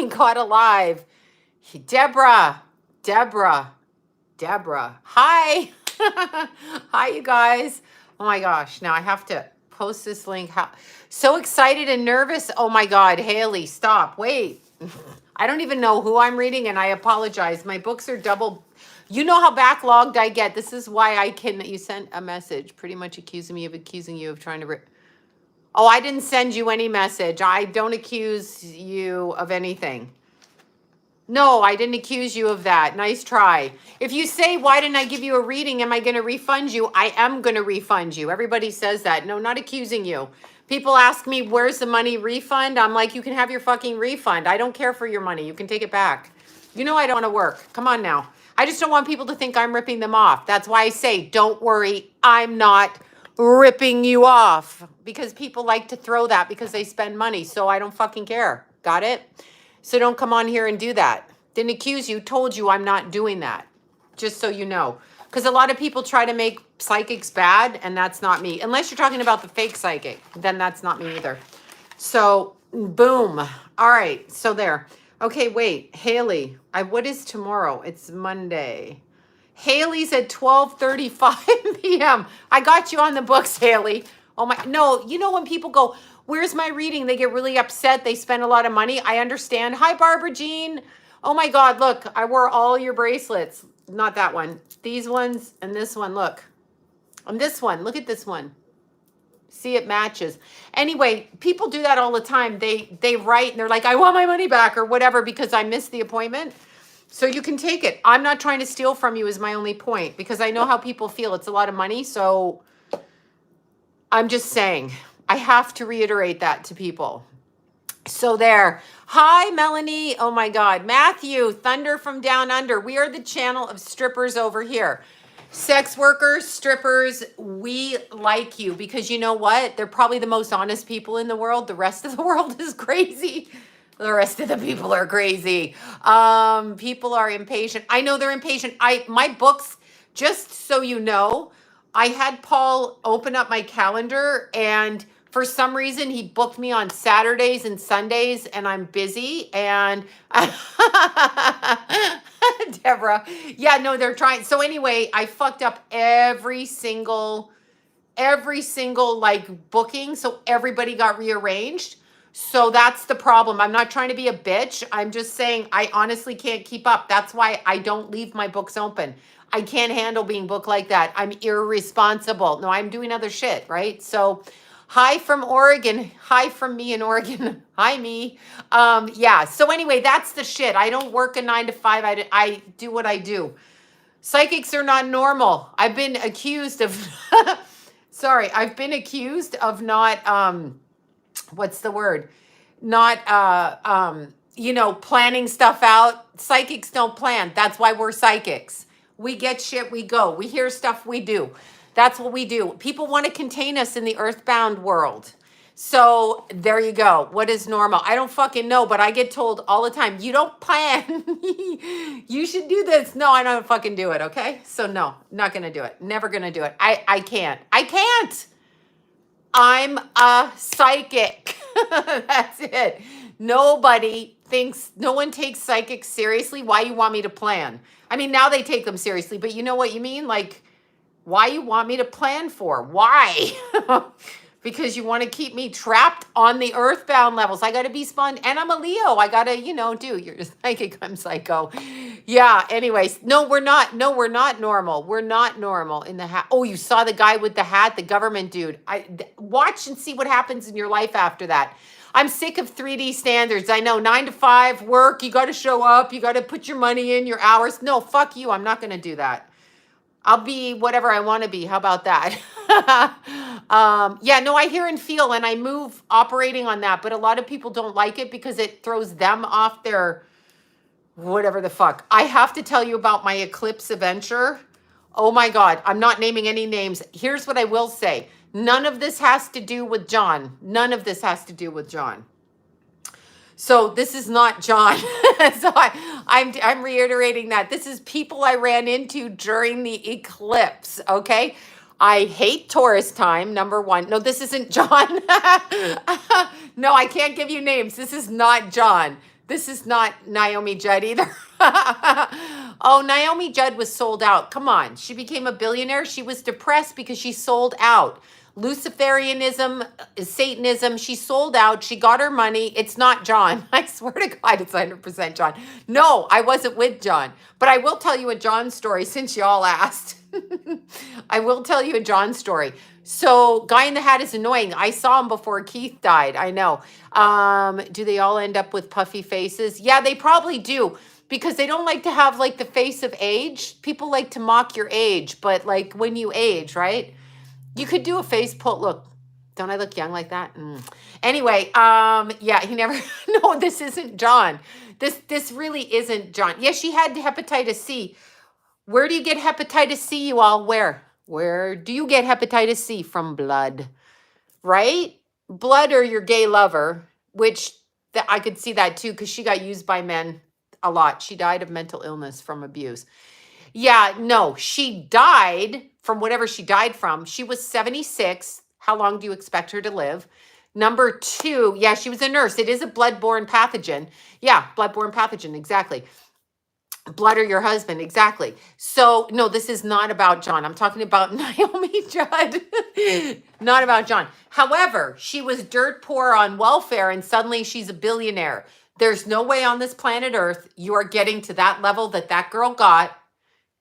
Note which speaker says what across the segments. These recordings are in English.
Speaker 1: Thank God alive. Deborah. Hi. Hi, you guys. Oh my gosh. Now I have to post this link. So excited and nervous. Oh my God. Haley, stop. Wait. I don't even know who I'm reading, and I apologize. My books are double. You know how backlogged I get. This is why you sent a message pretty much accusing you of trying to Oh, I didn't send you any message. I don't accuse you of anything. No, I didn't accuse you of that. Nice try. If you say, why didn't I give you a reading? Am I going to refund you? I am going to refund you. Everybody says that. No, not accusing you. People ask me, where's the money refund? I'm like, you can have your fucking refund. I don't care for your money. You can take it back. You know I don't want to work. Come on now. I just don't want people to think I'm ripping them off. That's why I say, don't worry. I'm not ripping you off, because people like to throw that because they spend money. So I don't fucking care. Got it? So don't come on here and do that. Didn't accuse you, told you I'm not doing that. Just so you know. Because a lot of people try to make psychics bad, and that's not me. Unless you're talking about the fake psychic, then that's not me either. So, boom. All right, so there. Okay, wait, Haley, what is tomorrow? It's Monday. Haley's at 12:35 p.m. I got you on the books, Haley. Oh my, no, you know when people go, where's my reading? They get really upset. They spend a lot of money. I understand. Hi, Barbara Jean. Oh my God, look, I wore all your bracelets. Not that one. These ones and this one, look. And this one, look at this one. See, it matches. Anyway, people do that all the time. They write and they're like, I want my money back or whatever because I missed the appointment. So you can take it. I'm not trying to steal from you is my only point, because I know how people feel. It's a lot of money. So I'm just saying, I have to reiterate that to people. So there. Hi, Melanie. Oh my God. Matthew, Thunder from Down Under. We are the channel of strippers over here. Sex workers, strippers, we like you because you know what? They're probably the most honest people in the world. The rest of the world is crazy. The rest of the people are crazy. People are impatient. I know they're impatient. My books, just so you know, I had Paul open up my calendar, and for some reason he booked me on Saturdays and Sundays, and I'm busy. And Deborah, yeah, no, they're trying. So anyway, I fucked up every single like booking, so everybody got rearranged. So that's the problem. I'm not trying to be a bitch. I'm just saying I honestly can't keep up. That's why I don't leave my books open. I can't handle being booked like that. I'm irresponsible. No, I'm doing other shit, right? So hi from Oregon. Hi from me in Oregon. Hi, me. Yeah. So anyway, that's the shit. I don't work a 9 to 5. I do what I do. Psychics are not normal. I've been accused of, sorry, I've been accused of not, what's the word? Not, planning stuff out. Psychics don't plan. That's why we're psychics. We get shit, we go. We hear stuff, we do. That's what we do. People want to contain us in the earthbound world. So there you go. What is normal? I don't fucking know, but I get told all the time, you don't plan. You should do this. No, I don't fucking do it, okay? So no, not going to do it. Never going to do it. I can't. I'm a psychic. That's it. No one takes psychics seriously. Why you want me to plan? I mean, now they take them seriously, but you know what you mean? Like, why you want me to plan for? Why? Because you want to keep me trapped on the earthbound levels. I got to be spun, and I'm a Leo. I got to, you're psychic, I'm psycho. Yeah, anyways. No, we're not normal. We're not normal in the hat. Oh, you saw the guy with the hat, the government dude. Watch and see what happens in your life after that. I'm sick of 3D standards. I know 9 to 5 work. You got to show up. You got to put your money in, your hours. No, fuck you. I'm not going to do that. I'll be whatever I want to be. How about that? Yeah, no, I hear and feel, and I move operating on that. But a lot of people don't like it because it throws them off their whatever the fuck. I have to tell you about my Eclipse adventure. Oh my God, I'm not naming any names. Here's what I will say. None of this has to do with John. None of this has to do with John. So this is not John. So I'm reiterating that. This is people I ran into during the eclipse, okay? I hate Taurus time, number one. No, this isn't John. No, I can't give you names. This is not John. This is not Naomi Judd either. Oh, Naomi Judd was sold out. Come on. She became a billionaire. She was depressed because she sold out. Luciferianism, Satanism, she sold out. She got her money. It's not John. I swear to God, it's 100% John. No, I wasn't with John. But I will tell you a John story since y'all asked. I will tell you a John story. So, Guy in the Hat is annoying. I saw him before Keith died. I know. Do they all end up with puffy faces? Yeah, they probably do because they don't like to have like the face of age. People like to mock your age, but like when you age, right? You could do a face pull. Look, don't I look young like that? Anyway, yeah, he never. No, this isn't John. This really isn't John. Yes, she had hepatitis C. Where do you get hepatitis C, you all? Where do you get hepatitis C? From blood, right? Blood or your gay lover, which I could see that too because she got used by men a lot. She died of mental illness from abuse. Yeah, no, she died from whatever she died from. She was 76. How long do you expect her to live? Number two, yeah, she was a nurse. It is a bloodborne pathogen. Yeah, bloodborne pathogen, exactly. Blood or your husband, exactly. So, no, this is not about John. I'm talking about Naomi Judd, not about John. However, she was dirt poor on welfare and suddenly she's a billionaire. There's no way on this planet Earth you are getting to that level that that girl got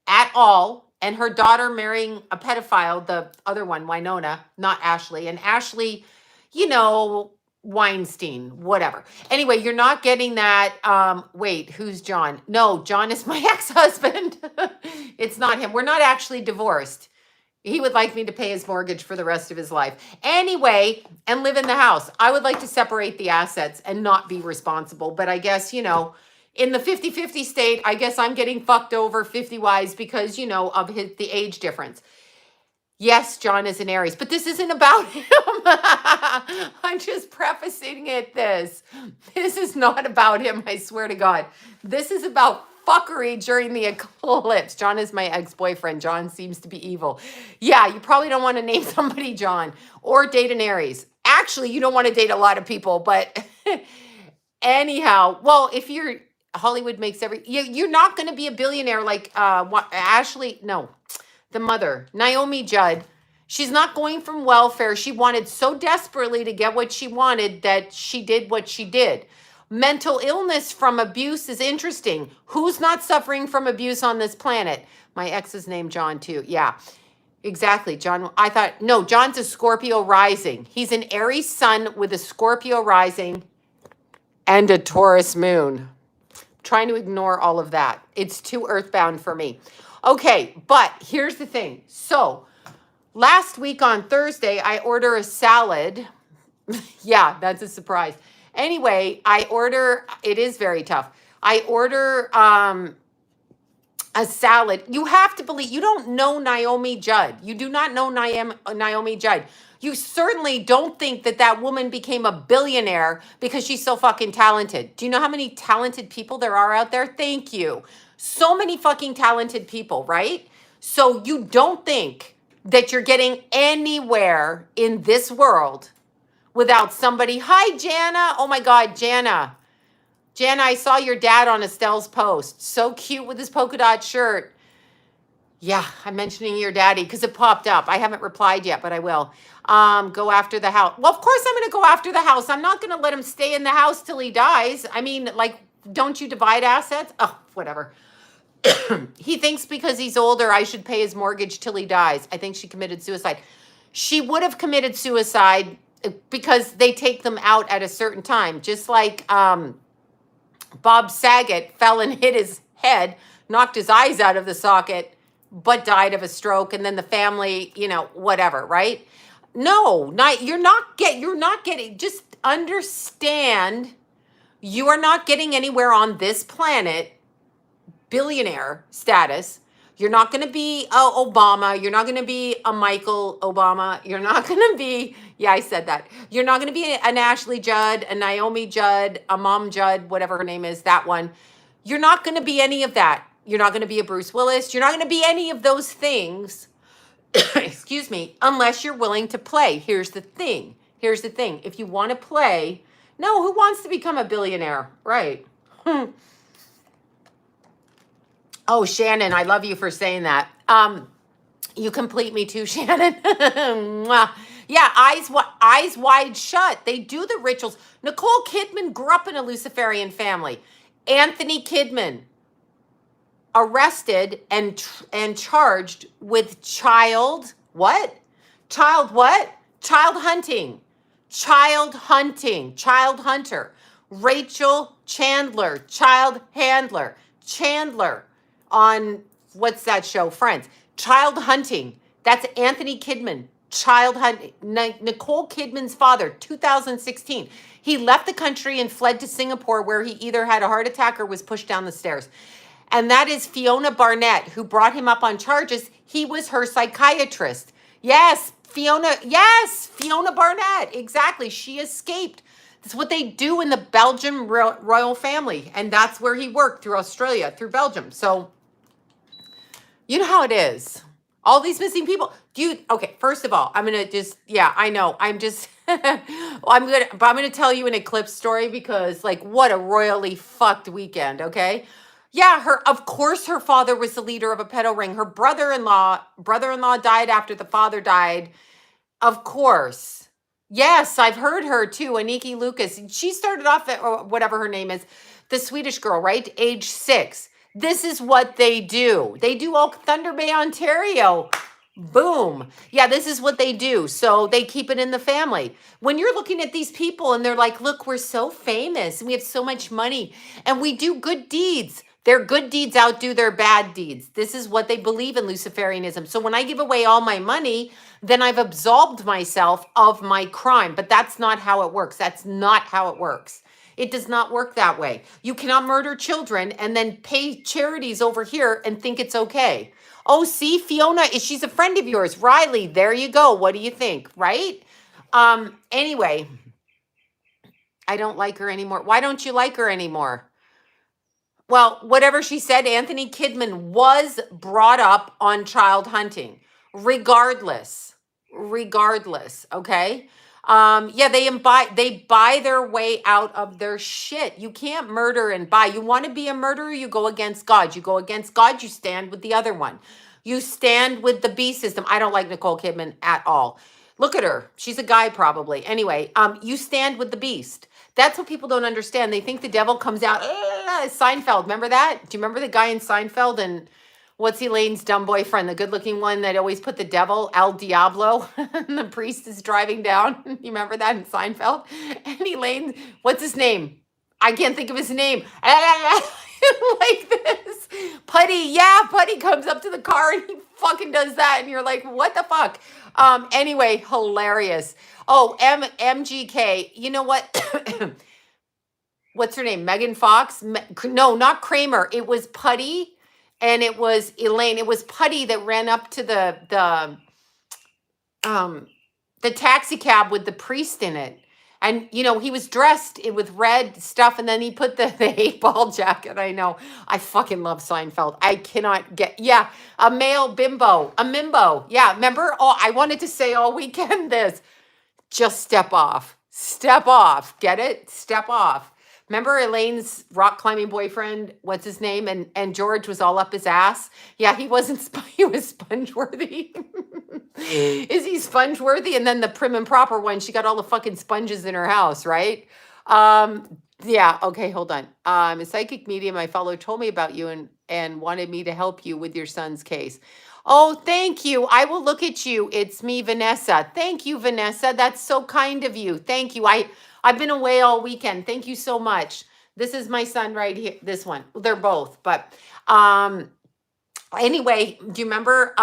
Speaker 1: at all. And her daughter marrying a pedophile, the other one, Winona, not Ashley. And Ashley, you know, Weinstein, whatever. Anyway, you're not getting that. Wait, who's John? No, John is my ex-husband. It's not him. We're not actually divorced. He would like me to pay his mortgage for the rest of his life. Anyway, and live in the house. I would like to separate the assets and not be responsible. But I guess, you know, in the 50-50 state, I guess I'm getting fucked over 50-wise because, you know, of the age difference. Yes, John is an Aries, but this isn't about him. I'm just prefacing it this. This is not about him, I swear to God. This is about fuckery during the eclipse. John is my ex-boyfriend. John seems to be evil. Yeah, you probably don't want to name somebody John or date an Aries. Actually, you don't want to date a lot of people, but anyhow, well, if you're Hollywood makes you're not going to be a billionaire like Ashley. No, the mother, Naomi Judd. She's not going from welfare. She wanted so desperately to get what she wanted that she did what she did. Mental illness from abuse is interesting. Who's not suffering from abuse on this planet? My ex is named John too. Yeah, exactly. John, I thought, no, John's a Scorpio rising. He's an Aries sun with a Scorpio rising and a Taurus moon. Trying to ignore all of that. It's too earthbound for me. Okay, but here's the thing. So last week on Thursday, I order a salad. Yeah, that's a surprise. Anyway, it is very tough. I order a salad. You have to believe, you don't know Naomi Judd. You do not know Naomi Judd. You certainly don't think that that woman became a billionaire because she's so fucking talented. Do you know how many talented people there are out there? Thank you. So many fucking talented people, right? So you don't think that you're getting anywhere in this world without somebody. Hi, Jana. Oh my God, Jana. Jana, I saw your dad on Estelle's post. So cute with his polka dot shirt. Yeah, I'm mentioning your daddy because it popped up. I haven't replied yet, but I will. Go after the house. Well, of course I'm going to go after the house. I'm not going to let him stay in the house till he dies. I mean, like, don't you divide assets? Oh, whatever. He thinks because he's older, I should pay his mortgage till he dies. I think she committed suicide. She would have committed suicide because they take them out at a certain time. Just like Bob Saget fell and hit his head, knocked his eyes out of the socket, but died of a stroke. And then the family, you know, whatever, right? No, you're not getting, just understand you are not getting anywhere on this planet, billionaire status. You're not going to be Obama. You're not going to be a Michael Obama. You're not going to be, yeah, I said that. You're not going to be an Ashley Judd, a Naomi Judd, a Mom Judd, whatever her name is, that one. You're not going to be any of that. You're not going to be a Bruce Willis. You're not going to be any of those things, excuse me, unless you're willing to play. Here's the thing. If you want to play, no, who wants to become a billionaire? Right. Oh, Shannon, I love you for saying that. You complete me too, Shannon. Mwah. Yeah, eyes wide shut. They do the rituals. Nicole Kidman grew up in a Luciferian family. Anthony Kidman arrested and charged with child what? Child what? Child hunting. Child hunting. Child hunter. Rachel Chandler, child handler. Chandler on what's that show? Friends. Child hunting. That's Anthony Kidman. Child hunting. Nicole Kidman's father, 2016. He left the country and fled to Singapore, where he either had a heart attack or was pushed down the stairs. And that is Fiona Barnett, who brought him up on charges. He was her psychiatrist. Yes, Fiona Barnett. Exactly. She escaped. That's what they do in the Belgian royal family. And that's where he worked through Australia, through Belgium. So, you know how it is. All these missing people. Okay, first of all, I'm going to just, I know. I'm just, I'm going to tell you an Eclipse story because, like, what a royally fucked weekend, okay? Yeah, of course her father was the leader of a pedo ring. Her brother-in-law died after the father died. Of course. Yes, I've heard her too, Aniki Lucas. She started off at, or whatever her name is, the Swedish girl, right? Age 6. This is what they do. They do all Thunder Bay, Ontario. Boom. Yeah, this is what they do. So they keep it in the family. When you're looking at these people and they're like, look, we're so famous and we have so much money and we do good deeds. Their good deeds outdo their bad deeds. This is what they believe in Luciferianism. So when I give away all my money, then I've absolved myself of my crime. But that's not how it works. That's not how it works. It does not work that way. You cannot murder children and then pay charities over here and think it's okay. Oh, see, Fiona, she's a friend of yours. Riley, there you go. What do you think? Right? Anyway, I don't like her anymore. Why don't you like her anymore? Well, whatever she said, Anthony Kidman was brought up on child hunting, regardless, okay? Yeah, they buy their way out of their shit. You can't murder and buy. You want to be a murderer, you go against God. You go against God, you stand with the other one. You stand with the B system. I don't like Nicole Kidman at all. Look at her. She's a guy probably. Anyway, you stand with the beast. That's what people don't understand. They think the devil comes out. Seinfeld, remember that? Do you remember the guy in Seinfeld and what's Elaine's dumb boyfriend, the good-looking one that always put the devil, El Diablo, and the priest is driving down? You remember that in Seinfeld? And Elaine, what's his name? I can't think of his name. Like this. Putty comes up to the car and he fucking does that. And you're like, what the fuck? Anyway, hilarious. Oh, MGK. You know what? What's her name? Megan Fox? No, not Kramer. It was Putty and it was Elaine. It was Putty that ran up to the taxi cab with the priest in it. And, you know, he was dressed with red stuff, and then he put the 8-ball jacket. I know. I fucking love Seinfeld. I cannot get, a male bimbo, a mimbo. Yeah, remember? Oh, I wanted to say all weekend this. Just step off. Step off. Get it? Step off. Remember Elaine's rock climbing boyfriend? What's his name? And George was all up his ass. Yeah, he wasn't. He was sponge-worthy. Is he sponge-worthy? And then the prim and proper one, she got all the fucking sponges in her house, right? Yeah. Okay. Hold on. A psychic medium I follow told me about you and wanted me to help you with your son's case. Oh, thank you. I will look at you. It's me, Vanessa. Thank you, Vanessa. That's so kind of you. Thank you. I've been away all weekend. Thank you so much. This is my son right here. This one. They're both. But anyway, do you remember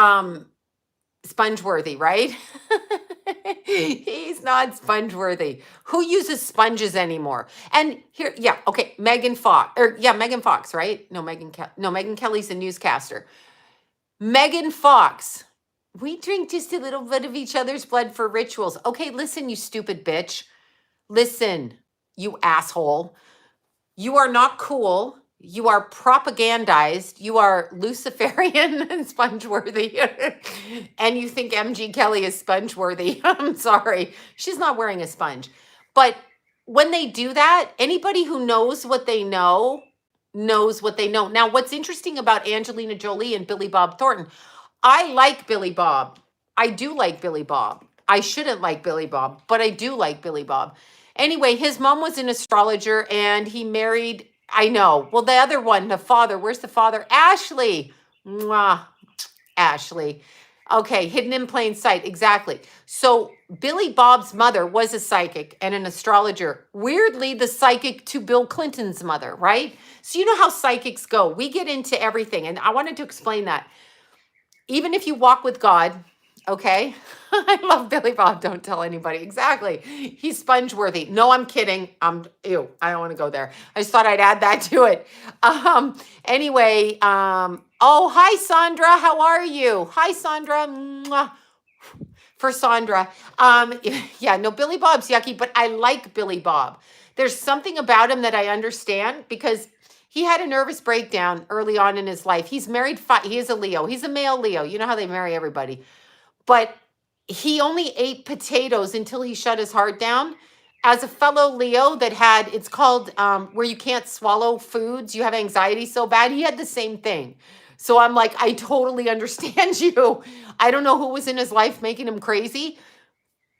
Speaker 1: Spongeworthy, right? He's not sponge-worthy. Who uses sponges anymore? And here, okay, Megan Fox, right? No, Megan Kelly's a newscaster. Megan Fox, we drink just a little bit of each other's blood for rituals. Okay, listen, you stupid bitch. Listen, you asshole. You are not cool. You are propagandized. You are Luciferian and sponge-worthy. And you think MG Kelly is sponge-worthy. I'm sorry. She's not wearing a sponge. But when they do that, anybody who knows what they know knows what they know. Now, what's interesting about Angelina Jolie and Billy Bob Thornton, I like Billy Bob. I do like Billy Bob. I shouldn't like Billy Bob, but I do like Billy Bob. Anyway, his mom was an astrologer and he married, I know. Well, the other one, the father, where's the father? Ashley. Mwah. Ashley. Okay, hidden in plain sight. Exactly. So Billy Bob's mother was a psychic and an astrologer. Weirdly, the psychic to Bill Clinton's mother, right? So you know how psychics go. We get into everything. And I wanted to explain that. Even if you walk with God, okay? I love Billy Bob. Don't tell anybody. Exactly. He's sponge worthy. No, I'm kidding. Ew, I don't want to go there. I just thought I'd add that to it. Anyway, oh, hi, Sandra. How are you? Hi, Sandra. Mwah. For Sandra. Yeah, no, Billy Bob's yucky, but I like Billy Bob. There's something about him that I understand because he had a nervous breakdown early on in his life. He's married. He is a Leo. He's a male Leo. You know how they marry everybody. But he only ate potatoes until he shut his heart down. As a fellow Leo that had, it's called where you can't swallow foods, you have anxiety so bad. He had the same thing. So I'm like, I totally understand you. I don't know who was in his life making him crazy,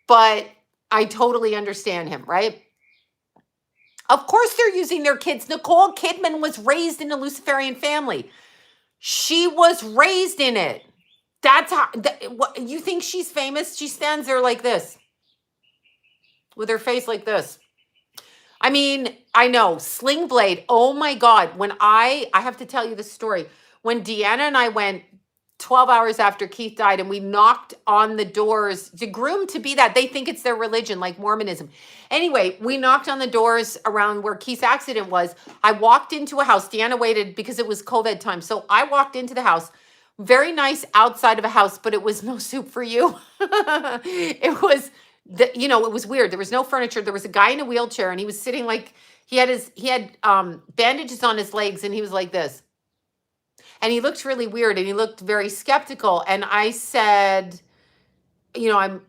Speaker 1: but I totally understand him, right? Of course they're using their kids. Nicole Kidman was raised in a Luciferian family. She was raised in it. That's how, what, you think she's famous? She stands there like this with her face like this. I mean, I know, Sling Blade. Oh my God. When I have to tell you the story. When Deanna and I went 12 hours after Keith died and we knocked on the doors, the groom to be that, they think it's their religion, like Mormonism. Anyway, we knocked on the doors around where Keith's accident was. I walked into a house. Deanna waited because it was COVID time. So I walked into the house. Very nice outside of a house, but it was no soup for you. It was, it was weird. There was no furniture. There was a guy in a wheelchair and he was sitting like, he had bandages on his legs and he was like this. And he looked really weird and he looked very skeptical. And I said, I'm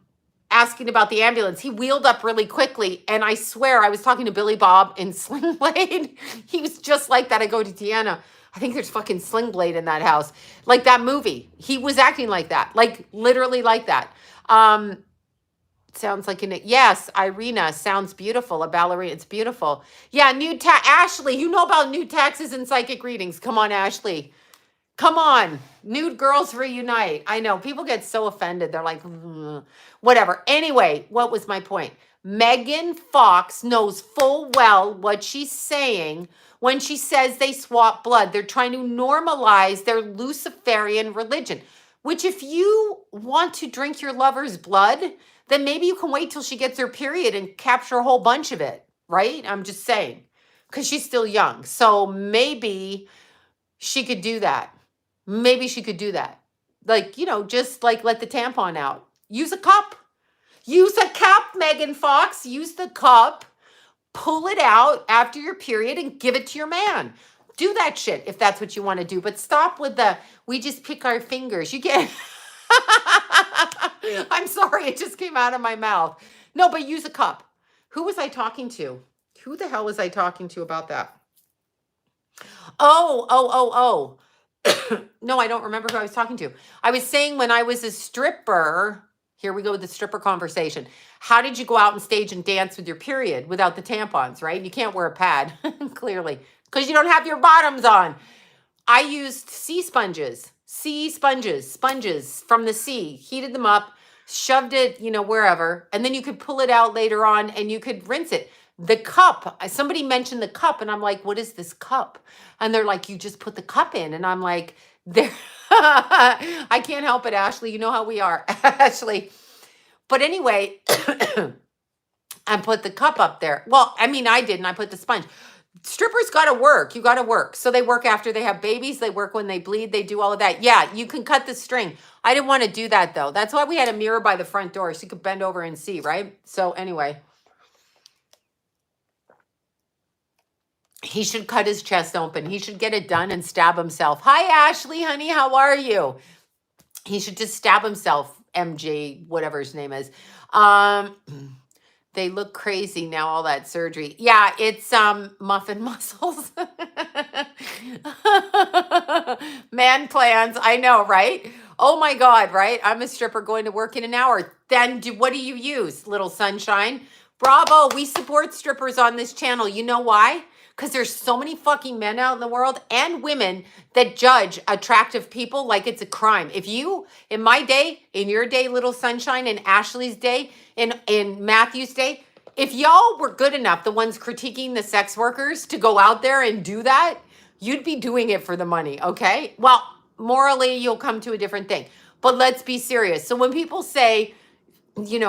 Speaker 1: asking about the ambulance. He wheeled up really quickly. And I swear I was talking to Billy Bob in Sling Blade. He was just like that. I go to Deanna, I think there's fucking Sling Blade in that house. Like that movie. He was acting like that. Like literally like that. Sounds like yes, Irina sounds beautiful. A ballerina. It's beautiful. Yeah, Ashley, you know about nude taxes and psychic readings. Come on, Ashley. Come on, nude girls reunite. I know people get so offended. They're like, whatever. Anyway, what was my point? Megan Fox knows full well what she's saying when she says they swap blood. They're trying to normalize their Luciferian religion, which if you want to drink your lover's blood, then maybe you can wait till she gets her period and capture a whole bunch of it, right? I'm just saying, because she's still young. So maybe she could do that. Maybe she could do that. Like, just like let the tampon out. Use a cup. Use a cup, Megan Fox. Use the cup. Pull it out after your period and give it to your man. Do that shit if that's what you want to do. But stop with we just pick our fingers. You get... I'm sorry. It just came out of my mouth. No, but use a cup. Who was I talking to? Who the hell was I talking to about that? Oh. No, I don't remember who I was talking to. I was saying when I was a stripper, here we go with the stripper conversation. How did you go out on stage and dance with your period without the tampons, right? You can't wear a pad, clearly, because you don't have your bottoms on. I used sponges from the sea, heated them up, shoved it, wherever, and then you could pull it out later on and you could rinse it. The cup, somebody mentioned the cup and I'm like, what is this cup? And they're like, you just put the cup in. And I'm like, I can't help it, Ashley. You know how we are, Ashley. But anyway, I put the cup up there. Well, I mean, I didn't. I put the sponge. Strippers got to work. You got to work. So they work after they have babies. They work when they bleed. They do all of that. Yeah, you can cut the string. I didn't want to do that, though. That's why we had a mirror by the front door so you could bend over and see, right? So anyway. He should cut his chest open. He should get it done and stab himself. Hi, Ashley, honey. How are you? He should just stab himself, MJ, whatever his name is. They look crazy now, all that surgery. Yeah, it's muffin muscles. Man plans. I know, right? Oh my God, right? I'm a stripper going to work in an hour. Then what do you use? Little sunshine. Bravo. We support strippers on this channel. You know why? Because there's so many fucking men out in the world and women that judge attractive people like it's a crime. If you, in my day, in your day, Little Sunshine, in Ashley's day, in Matthew's day, if y'all were good enough, the ones critiquing the sex workers, to go out there and do that, you'd be doing it for the money, okay? Well, morally, you'll come to a different thing. But let's be serious. So when people say,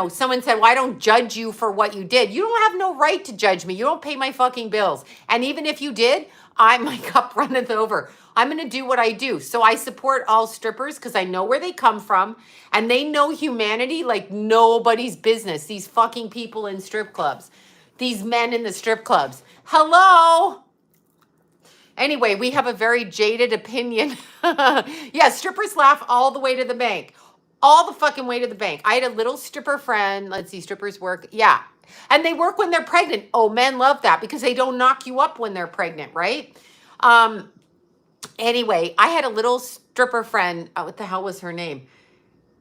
Speaker 1: someone said, well, I don't judge you for what you did. You don't have no right to judge me. You don't pay my fucking bills. And even if you did, my cup runneth over. I'm going to do what I do. So I support all strippers because I know where they come from and they know humanity like nobody's business. These fucking people in strip clubs, these men in the strip clubs. Hello. Anyway, we have a very jaded opinion. Yeah, strippers laugh all the way to the bank. All the fucking way to the bank. I had a little stripper friend. Let's see, strippers work. Yeah. And they work when they're pregnant. Oh, men love that because they don't knock you up when they're pregnant, right? Anyway, I had a little stripper friend. What the hell was her name?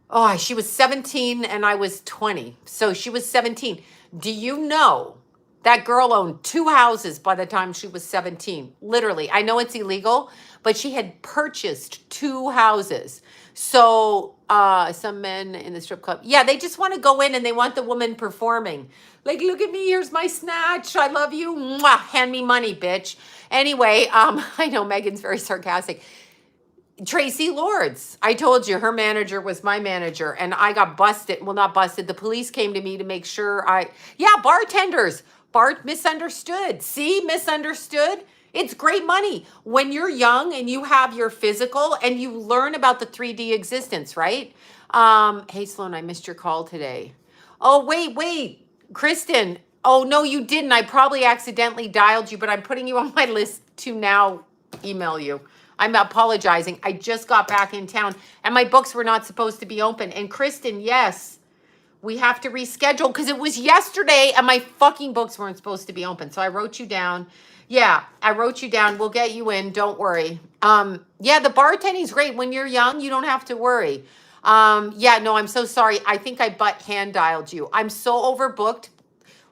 Speaker 1: Oh, she was 17 and I was 20. So she was 17. Do you know that girl owned 2 houses by the time she was 17? Literally. I know it's illegal, but she had purchased 2 houses. So some men in the strip club, yeah, they just want to go in and they want the woman performing. Like, look at me, here's my snatch. I love you. Mwah, hand me money, bitch. Anyway, I know Megan's very sarcastic. Tracy Lords, I told you her manager was my manager and I got busted. Well, not busted. The police came to me to make sure bartenders, misunderstood. See, misunderstood. It's great money when you're young and you have your physical and you learn about the 3D existence, right? Hey, Sloan, I missed your call today. Oh, wait, Kristen. Oh, no, you didn't. I probably accidentally dialed you, but I'm putting you on my list to now email you. I'm apologizing. I just got back in town and my books were not supposed to be open. And Kristen, yes, we have to reschedule because it was yesterday and my fucking books weren't supposed to be open. So I wrote you down. Yeah, I wrote you down. We'll get you in. Don't worry. Yeah, the bartending's great. When you're young, you don't have to worry. Yeah, no, I'm so sorry. I think I hand dialed you. I'm so overbooked,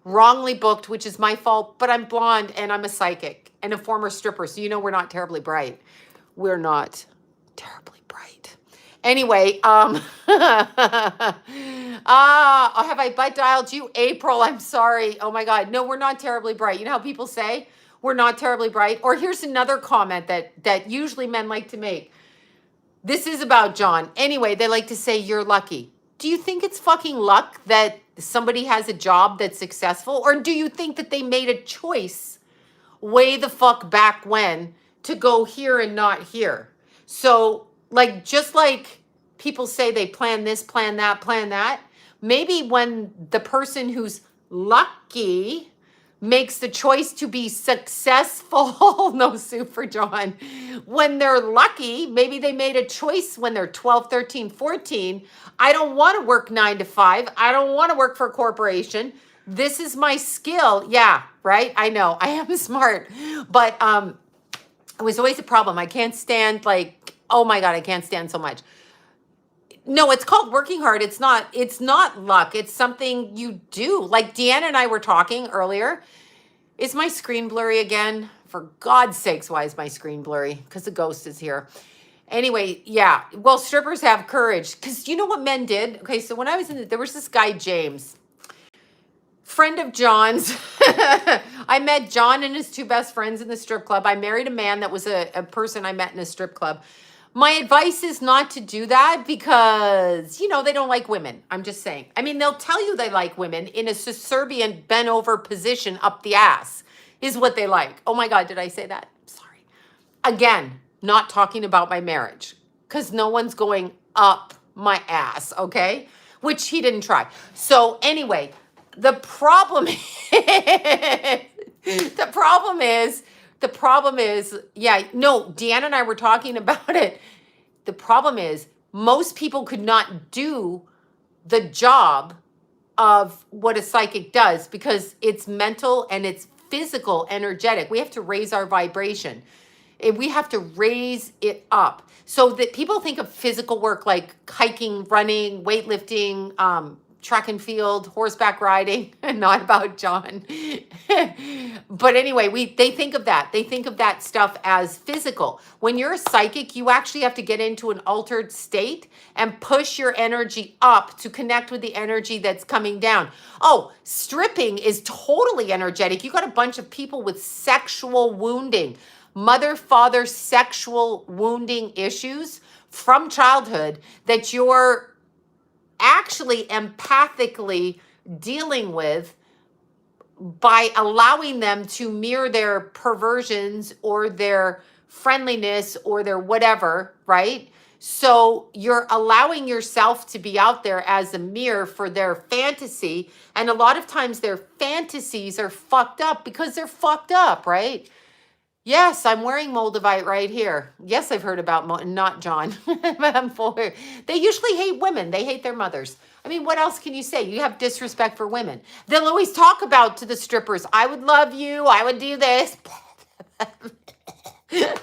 Speaker 1: wrongly booked, which is my fault, but I'm blonde and I'm a psychic and a former stripper. So, we're not terribly bright. We're not terribly bright. Anyway, have I butt dialed you? April, I'm sorry. Oh my God. No, we're not terribly bright. You know how people say we're not terribly bright? Or here's another comment that usually men like to make. This is about John. Anyway, they like to say you're lucky. Do you think it's fucking luck that somebody has a job that's successful? Or do you think that they made a choice way the fuck back when to go here and not here? So just like people say they plan this, plan that, maybe when the person who's lucky makes the choice to be successful, no soup for John, when they're lucky, maybe they made a choice when they're 12, 13, 14. I don't want to work 9 to 5. I don't want to work for a corporation. This is my skill. Yeah, right? I know. I am smart. But it was always a problem. I can't stand oh my God, I can't stand so much. No, it's called working hard. It's not luck. It's something you do. Like Deanna and I were talking earlier. Is my screen blurry again? For God's sakes, why is my screen blurry? Because the ghost is here. Anyway, yeah. Well, strippers have courage. Because you know what men did? Okay, so when I was there was this guy, James, friend of John's. I met John and his 2 best friends in the strip club. I married a man that was a person I met in a strip club. My advice is not to do that because, they don't like women. I'm just saying. I mean, they'll tell you they like women in a subservient bent over position up the ass is what they like. Oh my God, did I say that? Sorry. Again, not talking about my marriage because no one's going up my ass, okay? Which he didn't try. So anyway, the problem is, yeah, no, Deanna and I were talking about it. The problem is most people could not do the job of what a psychic does because it's mental and it's physical, energetic. We have to raise our vibration. We have to raise it up so that people think of physical work like hiking, running, weightlifting, track and field, horseback riding, and not about John. But anyway, they think of that. They think of that stuff as physical. When you're a psychic, you actually have to get into an altered state and push your energy up to connect with the energy that's coming down. Oh, stripping is totally energetic. You got a bunch of people with sexual wounding, mother, father, sexual wounding issues from childhood that you're actually empathically dealing with by allowing them to mirror their perversions or their friendliness or their whatever, right? So you're allowing yourself to be out there as a mirror for their fantasy. And a lot of times their fantasies are fucked up because they're fucked up, right? Yes, I'm wearing Moldavite right here. Yes, I've heard about, not John, but I'm for. They usually hate women. They hate their mothers. I mean, what else can you say? You have disrespect for women. They'll always talk about to the strippers, I would love you. I would do this.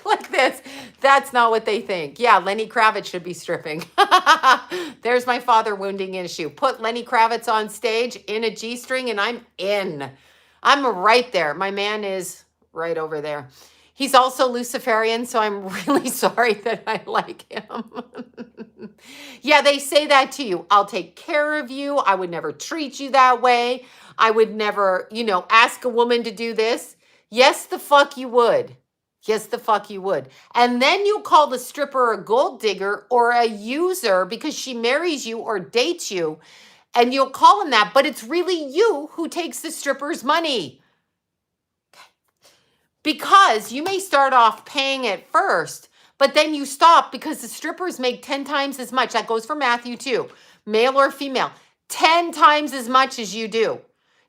Speaker 1: Like this. That's not what they think. Yeah, Lenny Kravitz should be stripping. There's my father wounding issue. Put Lenny Kravitz on stage in a G-string and I'm in. I'm right there. My man is right over there. He's also Luciferian, so I'm really sorry that I like him. Yeah, they say that to you. I'll take care of you. I would never treat you that way. I would never, ask a woman to do this. Yes, the fuck you would. Yes, the fuck you would. And then you call the stripper a gold digger or a user because she marries you or dates you. And you'll call him that, but it's really you who takes the stripper's money. Because you may start off paying at first, but then you stop because the strippers make 10 times as much. That goes for Matthew too, male or female, 10 times as much as you do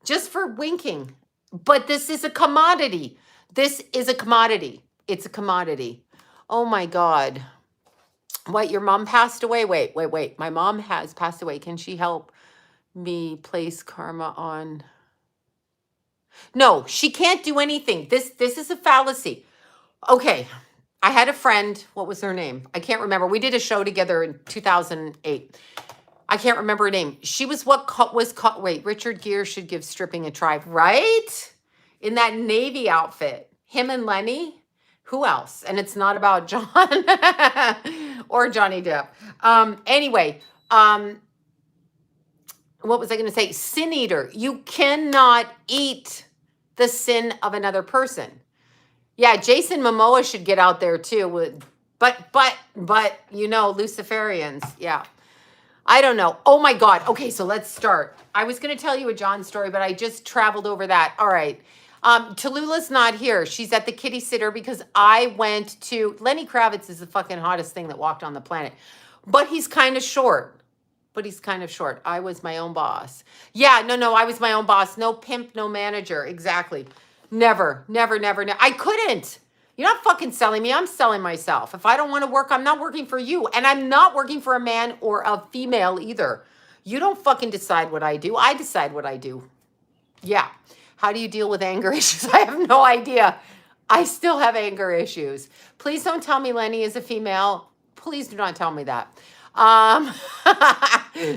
Speaker 1: just for winking. But this is a commodity. This is a commodity. It's a commodity. Oh my God. What, your mom passed away? Wait. My mom has passed away. Can she help me place karma on? No, she can't do anything. This is a fallacy. Okay. I had a friend. What was her name? I can't remember. We did a show together in 2008. I can't remember her name. She was wait, Richard Gere should give stripping a try, right? In that Navy outfit. Him and Lenny. Who else? And it's not about John or Johnny Depp. Anyway, what was I going to say? Sin eater. You cannot eat the sin of another person. Yeah, Jason Momoa should get out there too. But Luciferians. Yeah. I don't know. Oh my God. Okay, so let's start. I was going to tell you a John story, but I just traveled over that. All right. Tallulah's not here. She's at the kitty sitter because I went to... Lenny Kravitz is the fucking hottest thing that walked on the planet. But he's kind of short. I was my own boss. Yeah, no, I was my own boss. No pimp, no manager. Exactly. Never. I couldn't. You're not fucking selling me. I'm selling myself. If I don't want to work, I'm not working for you. And I'm not working for a man or a female either. You don't fucking decide what I do. I decide what I do. Yeah. How do you deal with anger issues? I have no idea. I still have anger issues. Please don't tell me Lenny is a female. Please do not tell me that.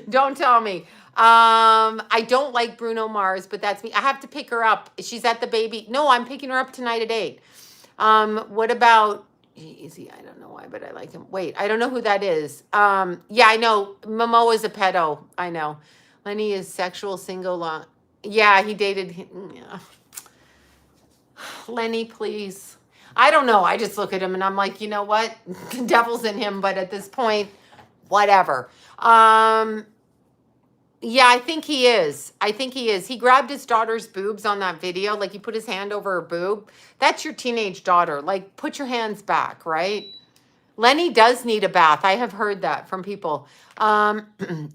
Speaker 1: Don't tell me. I don't like Bruno Mars, but that's me. I have to pick her up. She's at the baby. No, I'm picking her up tonight at 8. What about Easy? I don't know why, but I like him. Wait, I don't know who that is. Yeah, I know. Momo is a pedo. I know. Lenny is sexual single. Yeah, he dated. Yeah. Lenny, please. I don't know. I just look at him and I'm like, you know what? The devil's in him, but at this point, whatever. Yeah, I think he is. He grabbed his daughter's boobs on that video. Like he put his hand over her boob. That's your teenage daughter. Like put your hands back, right? Lenny does need a bath. I have heard that from people.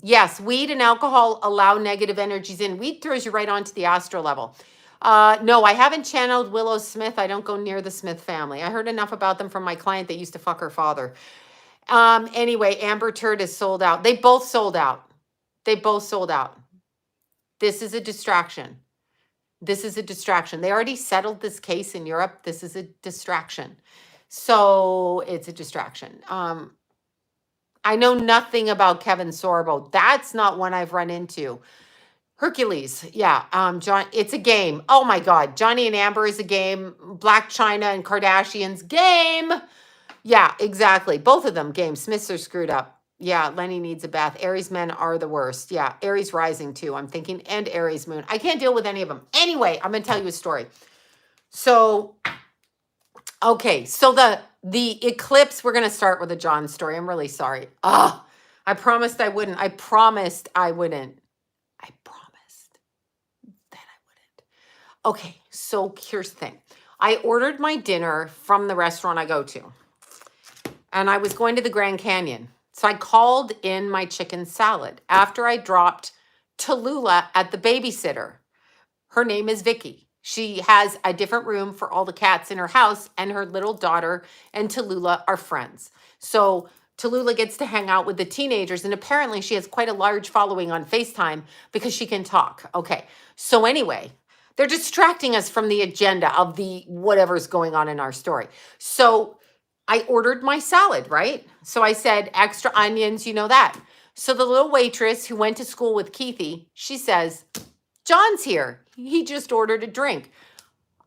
Speaker 1: Yes, weed and alcohol allow negative energies in. Weed throws you right onto the astral level. No, I haven't channeled Willow Smith. I don't go near the Smith family. I heard enough about them from my client that used to fuck her father. Anyway, Amber Turd is sold out. They both sold out. This is a distraction. They already settled this case in Europe. This is a distraction. So it's a distraction. I know nothing about Kevin Sorbo. That's not one I've run into. Hercules, yeah. John, it's a game. Oh my God, Johnny and Amber is a game. Black China and Kardashians game. Yeah, exactly. Both of them games. Smiths are screwed up. Yeah, Lenny needs a bath. Aries men are the worst. Yeah, Aries rising too. I'm thinking, and Aries moon. I can't deal with any of them. Anyway, I'm gonna tell you a story. So, okay, so the eclipse. We're gonna start with a John story. I'm really sorry. I promised I wouldn't. I promised I wouldn't. I promised that I wouldn't. Okay, so here's the thing. I ordered my dinner from the restaurant I go to, and I was going to the Grand Canyon. So I called in my chicken salad after I dropped Tallulah at the babysitter. Her name is Vicky. She has a different room for all the cats in her house, and her little daughter and Tallulah are friends. So Tallulah gets to hang out with the teenagers, and apparently she has quite a large following on FaceTime because she can talk. Okay, so anyway, they're distracting us from the agenda of the whatever's going on in our story. So I ordered my salad, right? So I said, extra onions, you know that. So the little waitress who went to school with Keithy, she says, John's here. He just ordered a drink.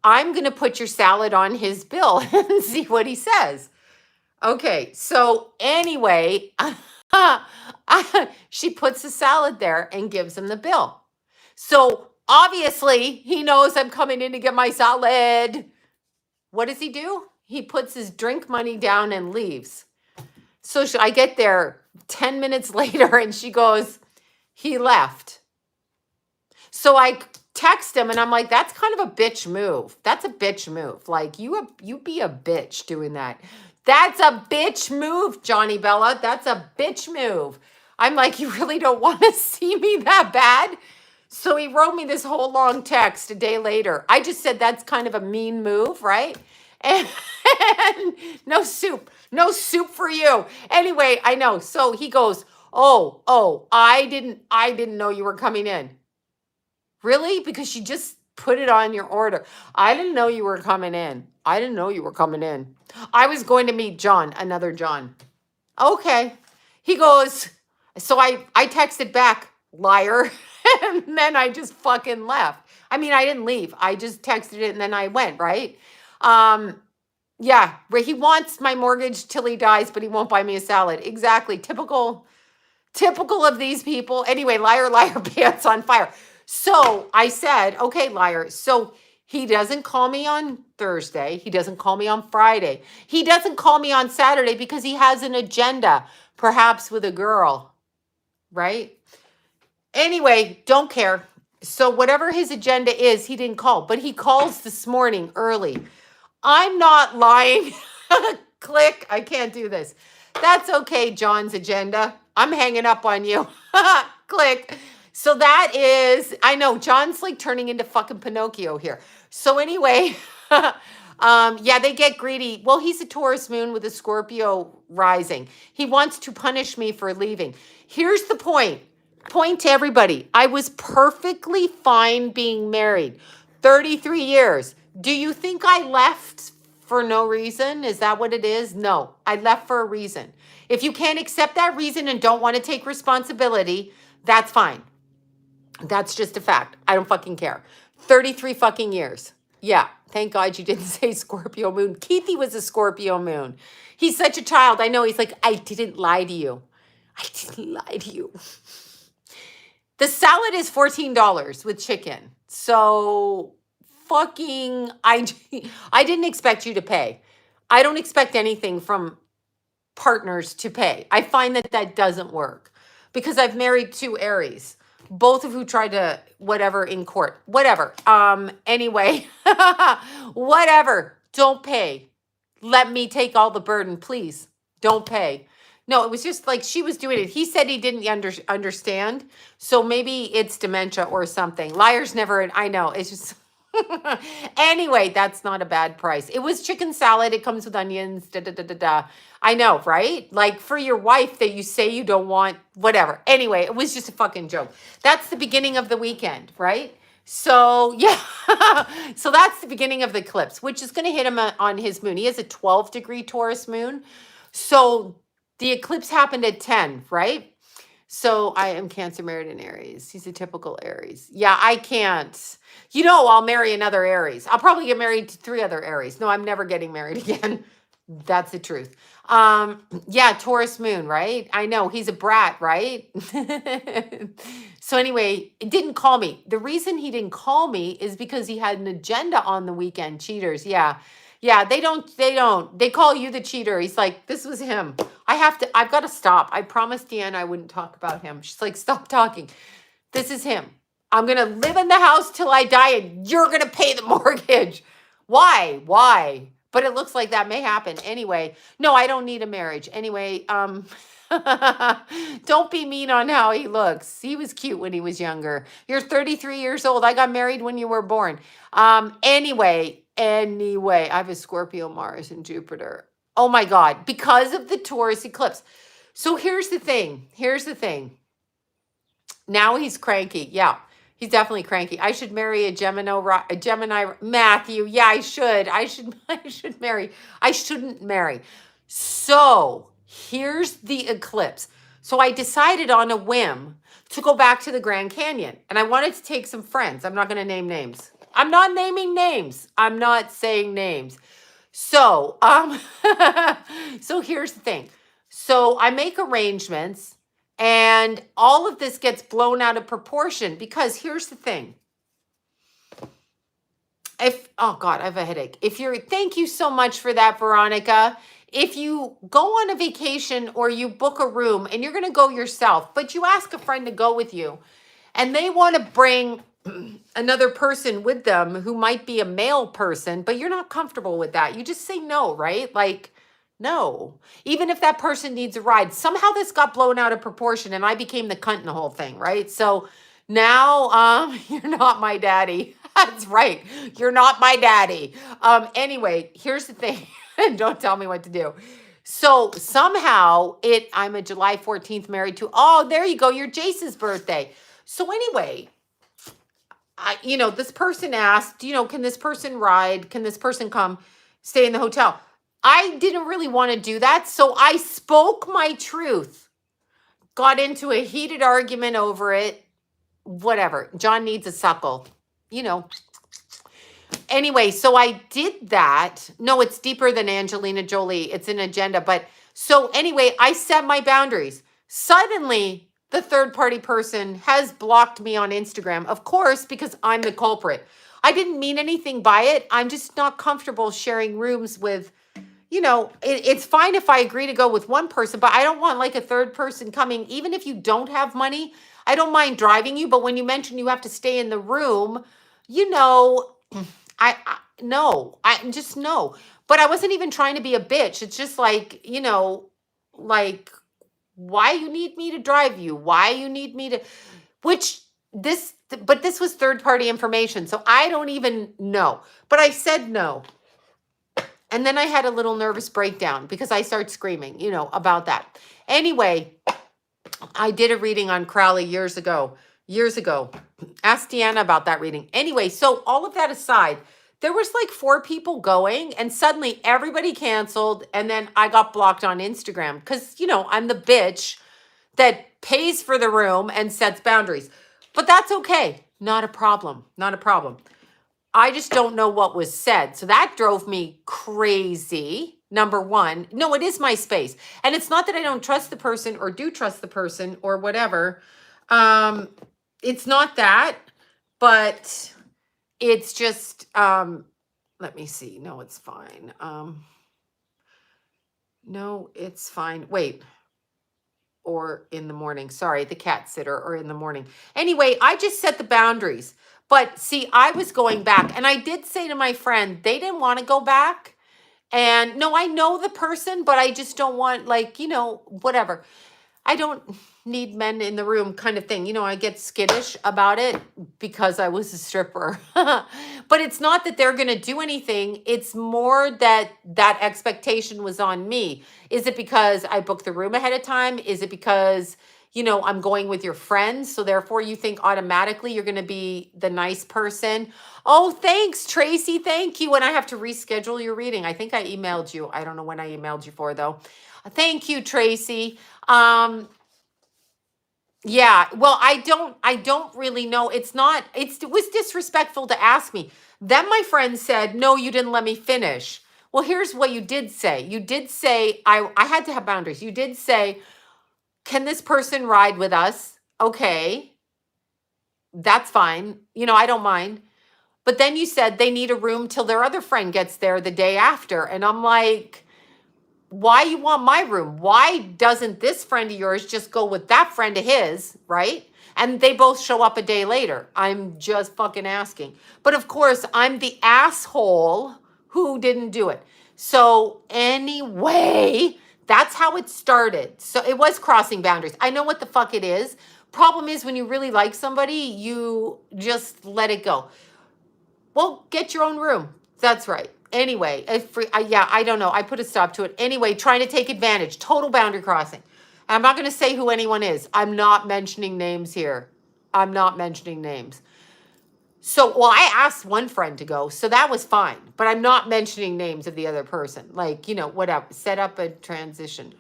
Speaker 1: I'm going to put your salad on his bill and see what he says. Okay, so anyway, she puts the salad there and gives him the bill. So obviously, he knows I'm coming in to get my salad. What does he do? He puts his drink money down and leaves. So I get there 10 minutes later and she goes, he left. So I text him and I'm like, that's kind of a bitch move. That's a bitch move. Like you be a bitch doing that. That's a bitch move, Johnny Bella. That's a bitch move. I'm like, you really don't want to see me that bad? So he wrote me this whole long text a day later. I just said that's kind of a mean move, right? And no soup for you. Anyway, I know. So he goes, oh, I didn't know you were coming in. Really? Because you just put it on your order. I didn't know you were coming in. I didn't know you were coming in. I was going to meet John, another John. Okay. He goes, so I texted back, liar. And then I just fucking left. I mean, I didn't leave. I just texted it and then I went, right? Yeah, he wants my mortgage till he dies, but he won't buy me a salad. Exactly. Typical of these people. Anyway, liar, pants on fire. So I said, okay, liar. So he doesn't call me on Thursday. He doesn't call me on Friday. He doesn't call me on Saturday because he has an agenda, perhaps with a girl, right? Anyway, don't care. So whatever his agenda is, he didn't call, but he calls this morning early. I'm not lying. Click. I can't do this. That's okay, John's agenda. I'm hanging up on you. Click. So that is, I know, John's like turning into fucking Pinocchio here. So anyway, yeah, they get greedy. Well, he's a Taurus moon with a Scorpio rising. He wants to punish me for leaving. Here's the point. Point to everybody. I was perfectly fine being married. 33 years. Do you think I left for no reason? Is that what it is? No, I left for a reason. If you can't accept that reason and don't want to take responsibility, that's fine. That's just a fact. I don't fucking care. 33 fucking years. Yeah, thank God you didn't say Scorpio moon. Keithy was a Scorpio moon. He's such a child. I know. He's like, I didn't lie to you. I didn't lie to you. The salad is $14 with chicken. So fucking, I didn't expect you to pay. I don't expect anything from partners to pay. I find that doesn't work because I've married two Aries, both of who tried to whatever in court. Whatever. Anyway, whatever. Don't pay. Let me take all the burden, please. Don't pay. No, it was just like she was doing it. He said he didn't understand. So maybe it's dementia or something. Liars never, I know. It's just, anyway, that's not a bad price. It was chicken salad. It comes with onions. Da, da, da, da, da. I know, right? Like for your wife that you say you don't want, whatever. Anyway, it was just a fucking joke. That's the beginning of the weekend, right? So yeah, so that's the beginning of the eclipse, which is going to hit him on his moon. He has a 12-degree Taurus moon. So the eclipse happened at 10, right? So I am Cancer married in Aries. He's a typical Aries. Yeah, I can't. I'll marry another Aries. I'll probably get married to 3 other Aries. No, I'm never getting married again. That's the truth. Yeah, Taurus moon, right? I know he's a brat, right? So anyway, it didn't call me. The reason he didn't call me is because he had an agenda on the weekend. Cheaters. Yeah. Yeah, they call you the cheater. He's like, this was him. I've got to stop. I promised Deanna I wouldn't talk about him. She's like, stop talking. This is him. I'm going to live in the house till I die and you're going to pay the mortgage. Why? Why? But it looks like that may happen. Anyway, no, I don't need a marriage. Anyway, don't be mean on how he looks. He was cute when he was younger. You're 33 years old. I got married when you were born. Anyway, I have a Scorpio, Mars, and Jupiter. Oh my God, because of the Taurus eclipse. So here's the thing. Now he's cranky. Yeah, he's definitely cranky. I should marry a Gemini Matthew. Yeah, I should. I should marry. I shouldn't marry. So here's the eclipse. So I decided on a whim to go back to the Grand Canyon, and I wanted to take some friends. I'm not going to name names. I'm not naming names. I'm not saying names. So, so here's the thing. So I make arrangements and all of this gets blown out of proportion because here's the thing. Oh God, I have a headache. Thank you so much for that, Veronica. If you go on a vacation or you book a room and you're going to go yourself, but you ask a friend to go with you and they want to bring another person with them who might be a male person, but you're not comfortable with that. You just say no, right? Like, no. Even if that person needs a ride. Somehow this got blown out of proportion and I became the cunt in the whole thing, right? So now you're not my daddy. That's right. You're not my daddy. Anyway, here's the thing. Don't tell me what to do. So somehow I'm a July 14th married to, oh, there you go. You're Jace's birthday. So anyway, this person asked, can this person ride? Can this person come stay in the hotel? I didn't really want to do that. So I spoke my truth, got into a heated argument over it. Whatever. John needs a suckle, Anyway, so I did that. No, it's deeper than Angelina Jolie. It's an agenda. But so anyway, I set my boundaries. Suddenly, the third party person has blocked me on Instagram, of course, because I'm the culprit. I didn't mean anything by it. I'm just not comfortable sharing rooms with, it's fine if I agree to go with one person, but I don't want like a third person coming, even if you don't have money. I don't mind driving you, but when you mention you have to stay in the room, I just no. But I wasn't even trying to be a bitch. It's just like, like why you need me to drive you? Why you need me to, but this was third party information. So I don't even know, but I said no. And then I had a little nervous breakdown because I started screaming, about that. Anyway, I did a reading on Crowley years ago. Ask Deanna about that reading. Anyway, so all of that aside, there was like 4 people going and suddenly everybody canceled. And then I got blocked on Instagram because, I'm the bitch that pays for the room and sets boundaries. But that's okay. Not a problem. I just don't know what was said. So that drove me crazy. Number one, no, it is my space. And it's not that I don't trust the person or do trust the person or whatever. It's not that, but it's just, let me see. No, it's fine. No, it's fine. Wait. Or in the morning. Sorry, the cat sitter or in the morning. Anyway, I just set the boundaries. But see, I was going back and I did say to my friend, they didn't want to go back. And no, I know the person, but I just don't want whatever. I don't need men in the room kind of thing. I get skittish about it because I was a stripper. But it's not that they're going to do anything. It's more that expectation was on me. Is it because I booked the room ahead of time? Is it because, I'm going with your friends. So therefore you think automatically you're going to be the nice person. Oh, thanks, Tracy. Thank you. And I have to reschedule your reading. I think I emailed you. I don't know when I emailed you for though. Thank you, Tracy. Yeah, well, I don't really know. It was disrespectful to ask me. Then my friend said, "No, you didn't let me finish." Well, here's what you did say. You did say I had to have boundaries. You did say, "Can this person ride with us?" Okay, that's fine. I don't mind. But then you said they need a room till their other friend gets there the day after. And I'm like, why you want my room? Why doesn't this friend of yours just go with that friend of his, right? And they both show up a day later. I'm just fucking asking. But of course, I'm the asshole who didn't do it. So anyway, that's how it started. So it was crossing boundaries. I know what the fuck it is. Problem is when you really like somebody, you just let it go. Well, get your own room. That's right. Anyway, I don't know. I put a stop to it. Anyway, trying to take advantage. Total boundary crossing. I'm not going to say who anyone is. I'm not mentioning names here. I'm not mentioning names. So, well, I asked one friend to go, so that was fine. But I'm not mentioning names of the other person. Like, whatever. Set up a transaction,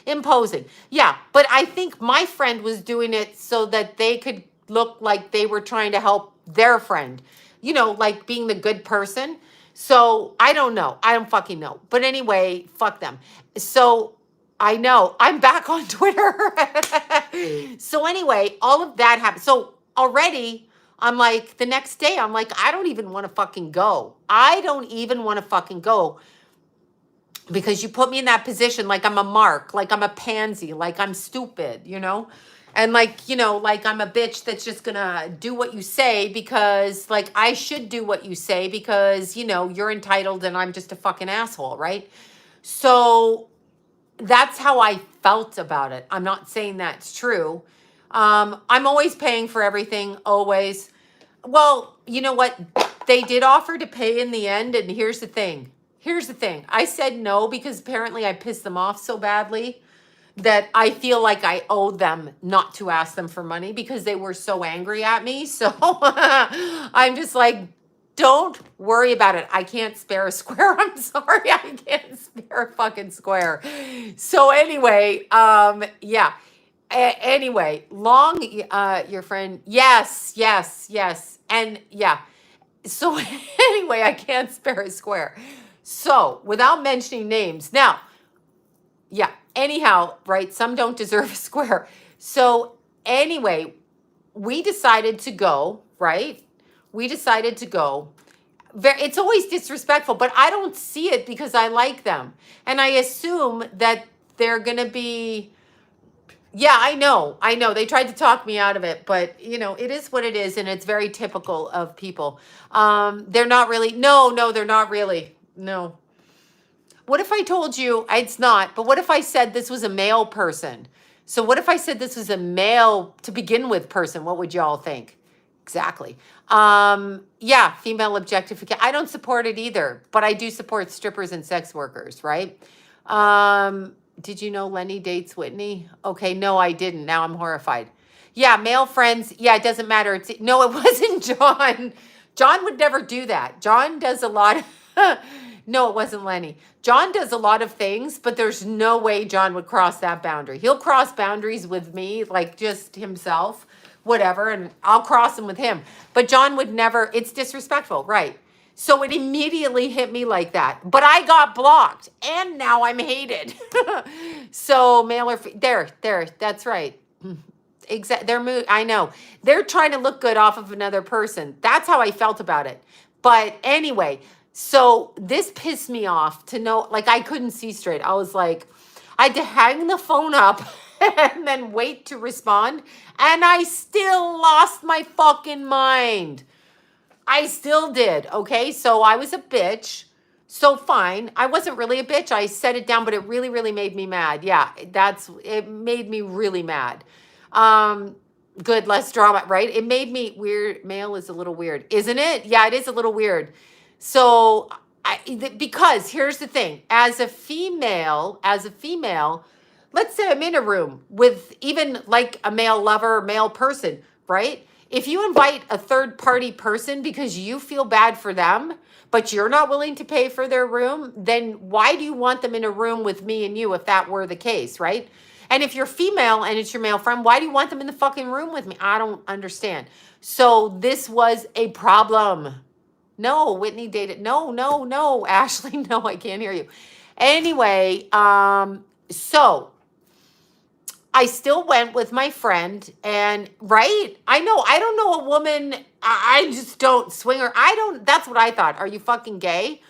Speaker 1: imposing. Yeah, but I think my friend was doing it so that they could look like they were trying to help their friend, like being the good person. So I don't know. I don't fucking know. But anyway, fuck them. So I know I'm back on Twitter. So anyway, all of that happened. So already I'm like, the next day, I'm like, I don't even want to fucking go. I don't even want to fucking go because you put me in that position like I'm a mark, like I'm a pansy, like I'm stupid, And like I'm a bitch that's just gonna do what you say because like I should do what you say because, you're entitled and I'm just a fucking asshole, right? So that's how I felt about it. I'm not saying that's true. I'm always paying for everything, always. Well, you know what? They did offer to pay in the end, and here's the thing. I said no because apparently I pissed them off so badly that I feel like I owe them not to ask them for money because they were so angry at me. So I'm just like, don't worry about it. I can't spare a square. I'm sorry. I can't spare a fucking square. So anyway, yeah. Anyway, your friend. Yes. And yeah. So anyway, I can't spare a square. So without mentioning names now, yeah, anyhow, right? Some don't deserve a square. So anyway, we decided to go, right? We decided to go. It's always disrespectful, but I don't see it because I like them. And I assume that they're going to be, yeah, I know. They tried to talk me out of it, but it is what it is. And it's very typical of people. They're not really, no, they're not really. No. What if I told you it's not, but what if I said this was a male person? So what if I said this was a male to begin with person? What would y'all think? Exactly. Yeah, female objectification. I don't support it either, but I do support strippers and sex workers, right? Did you know Lenny dates Whitney? Okay, no, I didn't. Now I'm horrified. Yeah, male friends. Yeah, it doesn't matter. No, it wasn't John. John would never do that. John does a lot of no, it wasn't Lenny. John does a lot of things, but there's no way John would cross that boundary. He'll cross boundaries with me, like just himself, whatever, and I'll cross them with him. But John would never, it's disrespectful, right? So it immediately hit me like that. But I got blocked, and now I'm hated. So male or there, that's right. I know. They're trying to look good off of another person. That's how I felt about it. But anyway, so this pissed me off to know, like I couldn't see straight. I was like, I had to hang the phone up and then wait to respond. And I still lost my fucking mind. I still did. Okay. So I was a bitch. So fine. I wasn't really a bitch. I set it down, but it really, really made me mad. Yeah. It made me really mad. Good. Less drama, right? It made me weird. Male is a little weird, isn't it? Yeah, it is a little weird. So because here's the thing, as a female, let's say I'm in a room with even like a male lover, male person, right? If you invite a third party person because you feel bad for them, but you're not willing to pay for their room, then why do you want them in a room with me and you if that were the case, right? And if you're female and it's your male friend, why do you want them in the fucking room with me? I don't understand. So this was a problem. No, Whitney dated. No, no, no, Ashley, no, I can't hear you. Anyway, so I still went with my friend, and right, I know, I don't know a woman, I just don't swing her. I don't, that's what I thought. Are you fucking gay?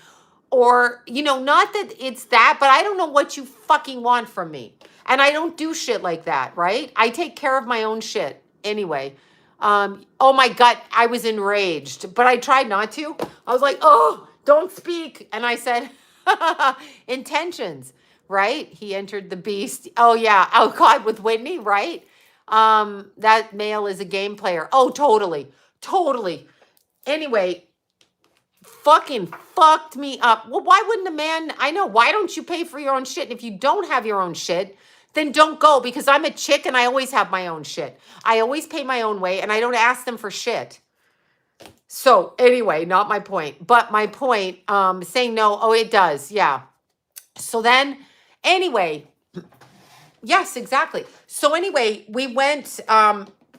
Speaker 1: Or, you know, not that it's that, but I don't know what you fucking want from me. And I don't do shit like that, right? I take care of my own shit. Anyway, oh my God, I was enraged, but I tried not to. I was like, oh, don't speak. And I said, intentions, right? He entered the beast. Oh yeah. Oh God, with Whitney, right? That male is a game player. Oh, totally. Totally. Anyway, fucking fucked me up. Well, why wouldn't a man, I know, why don't you pay for your own shit? And if you don't have your own shit, then don't go, because I'm a chick and I always have my own shit. I always pay my own way and I don't ask them for shit. So anyway, not my point, but my point, saying no, oh, it does. Yeah. So then anyway, yes, exactly. So anyway, we went,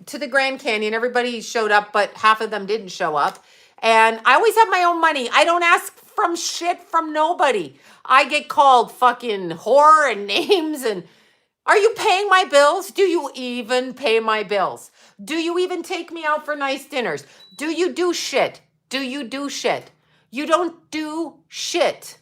Speaker 1: to the Grand Canyon. Everybody showed up, but half of them didn't show up. And I always have my own money. I don't ask from shit from nobody. I get called fucking whore and names and are you paying my bills? Do you even pay my bills? Do you even take me out for nice dinners? Do you do shit? Do you do shit? You don't do shit.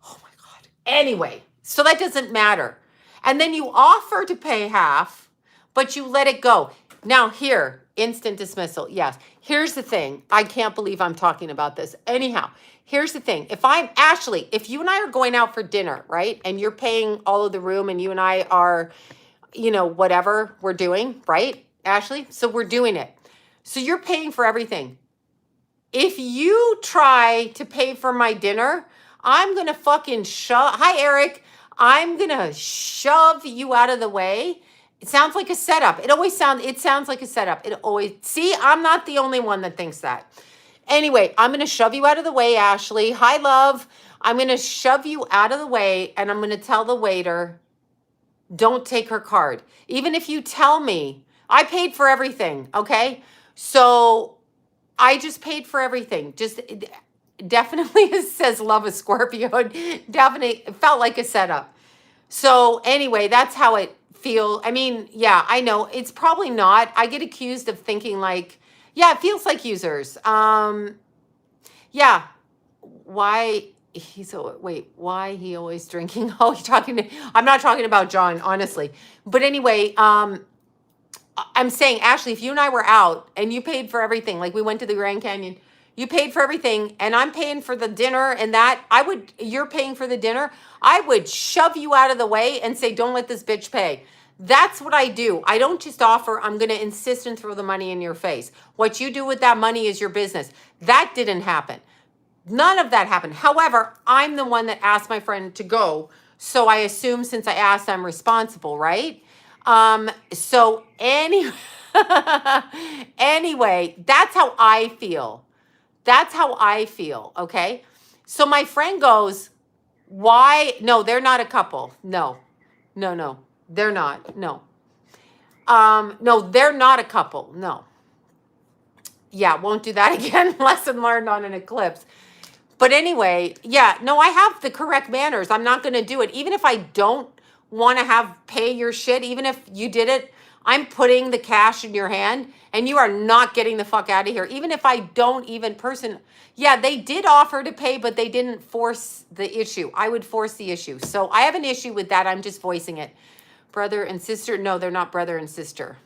Speaker 1: Oh my God. Anyway, so that doesn't matter. And then you offer to pay half, but you let it go. Now here, instant dismissal. Yes. Here's the thing. I can't believe I'm talking about this. Anyhow, here's the thing. If I'm Ashley, if you and I are going out for dinner, right? And you're paying all of the room and you and I are, you know, whatever we're doing, right, Ashley? So we're doing it. So you're paying for everything. If you try to pay for my dinner, I'm going to fucking shove. Hi, Eric. I'm going to shove you out of the way. It sounds like a setup. It sounds like a setup. It always, see, I'm not the only one that thinks that. Anyway, I'm going to shove you out of the way, Ashley. Hi, love. I'm going to shove you out of the way and I'm going to tell the waiter, don't take her card. Even if you tell me, I paid for everything, okay? So I just paid for everything. Just definitely it says love a Scorpio. Definitely it felt like a setup. So anyway, that's how it feels. I mean, yeah, I know it's probably not. I get accused of thinking like, yeah, it feels like users. Yeah. Why why he always drinking? Oh, I'm not talking about John, honestly. But anyway, I'm saying, Ashley, if you and I were out and you paid for everything, like we went to the Grand Canyon, you paid for everything and I'm paying for the dinner and that, you're paying for the dinner, I would shove you out of the way and say, don't let this bitch pay. That's what I do. I don't just offer, I'm going to insist and throw the money in your face. What you do with that money is your business. That didn't happen. None of that happened. However, I'm the one that asked my friend to go. So I assume since I asked, I'm responsible, right? So anyway, that's how I feel. That's how I feel. Okay. So my friend goes, why? No, they're not a couple. No, they're not. No. No, they're not a couple. No. Yeah. Won't do that again. Lesson learned on an eclipse. But anyway, yeah, no, I have the correct manners. I'm not going to do it. Even if I don't want to pay your shit, even if you did it, I'm putting the cash in your hand and you are not getting the fuck out of here. Even if I don't even yeah, they did offer to pay, but they didn't force the issue. I would force the issue. So I have an issue with that. I'm just voicing it. Brother and sister. No, they're not brother and sister.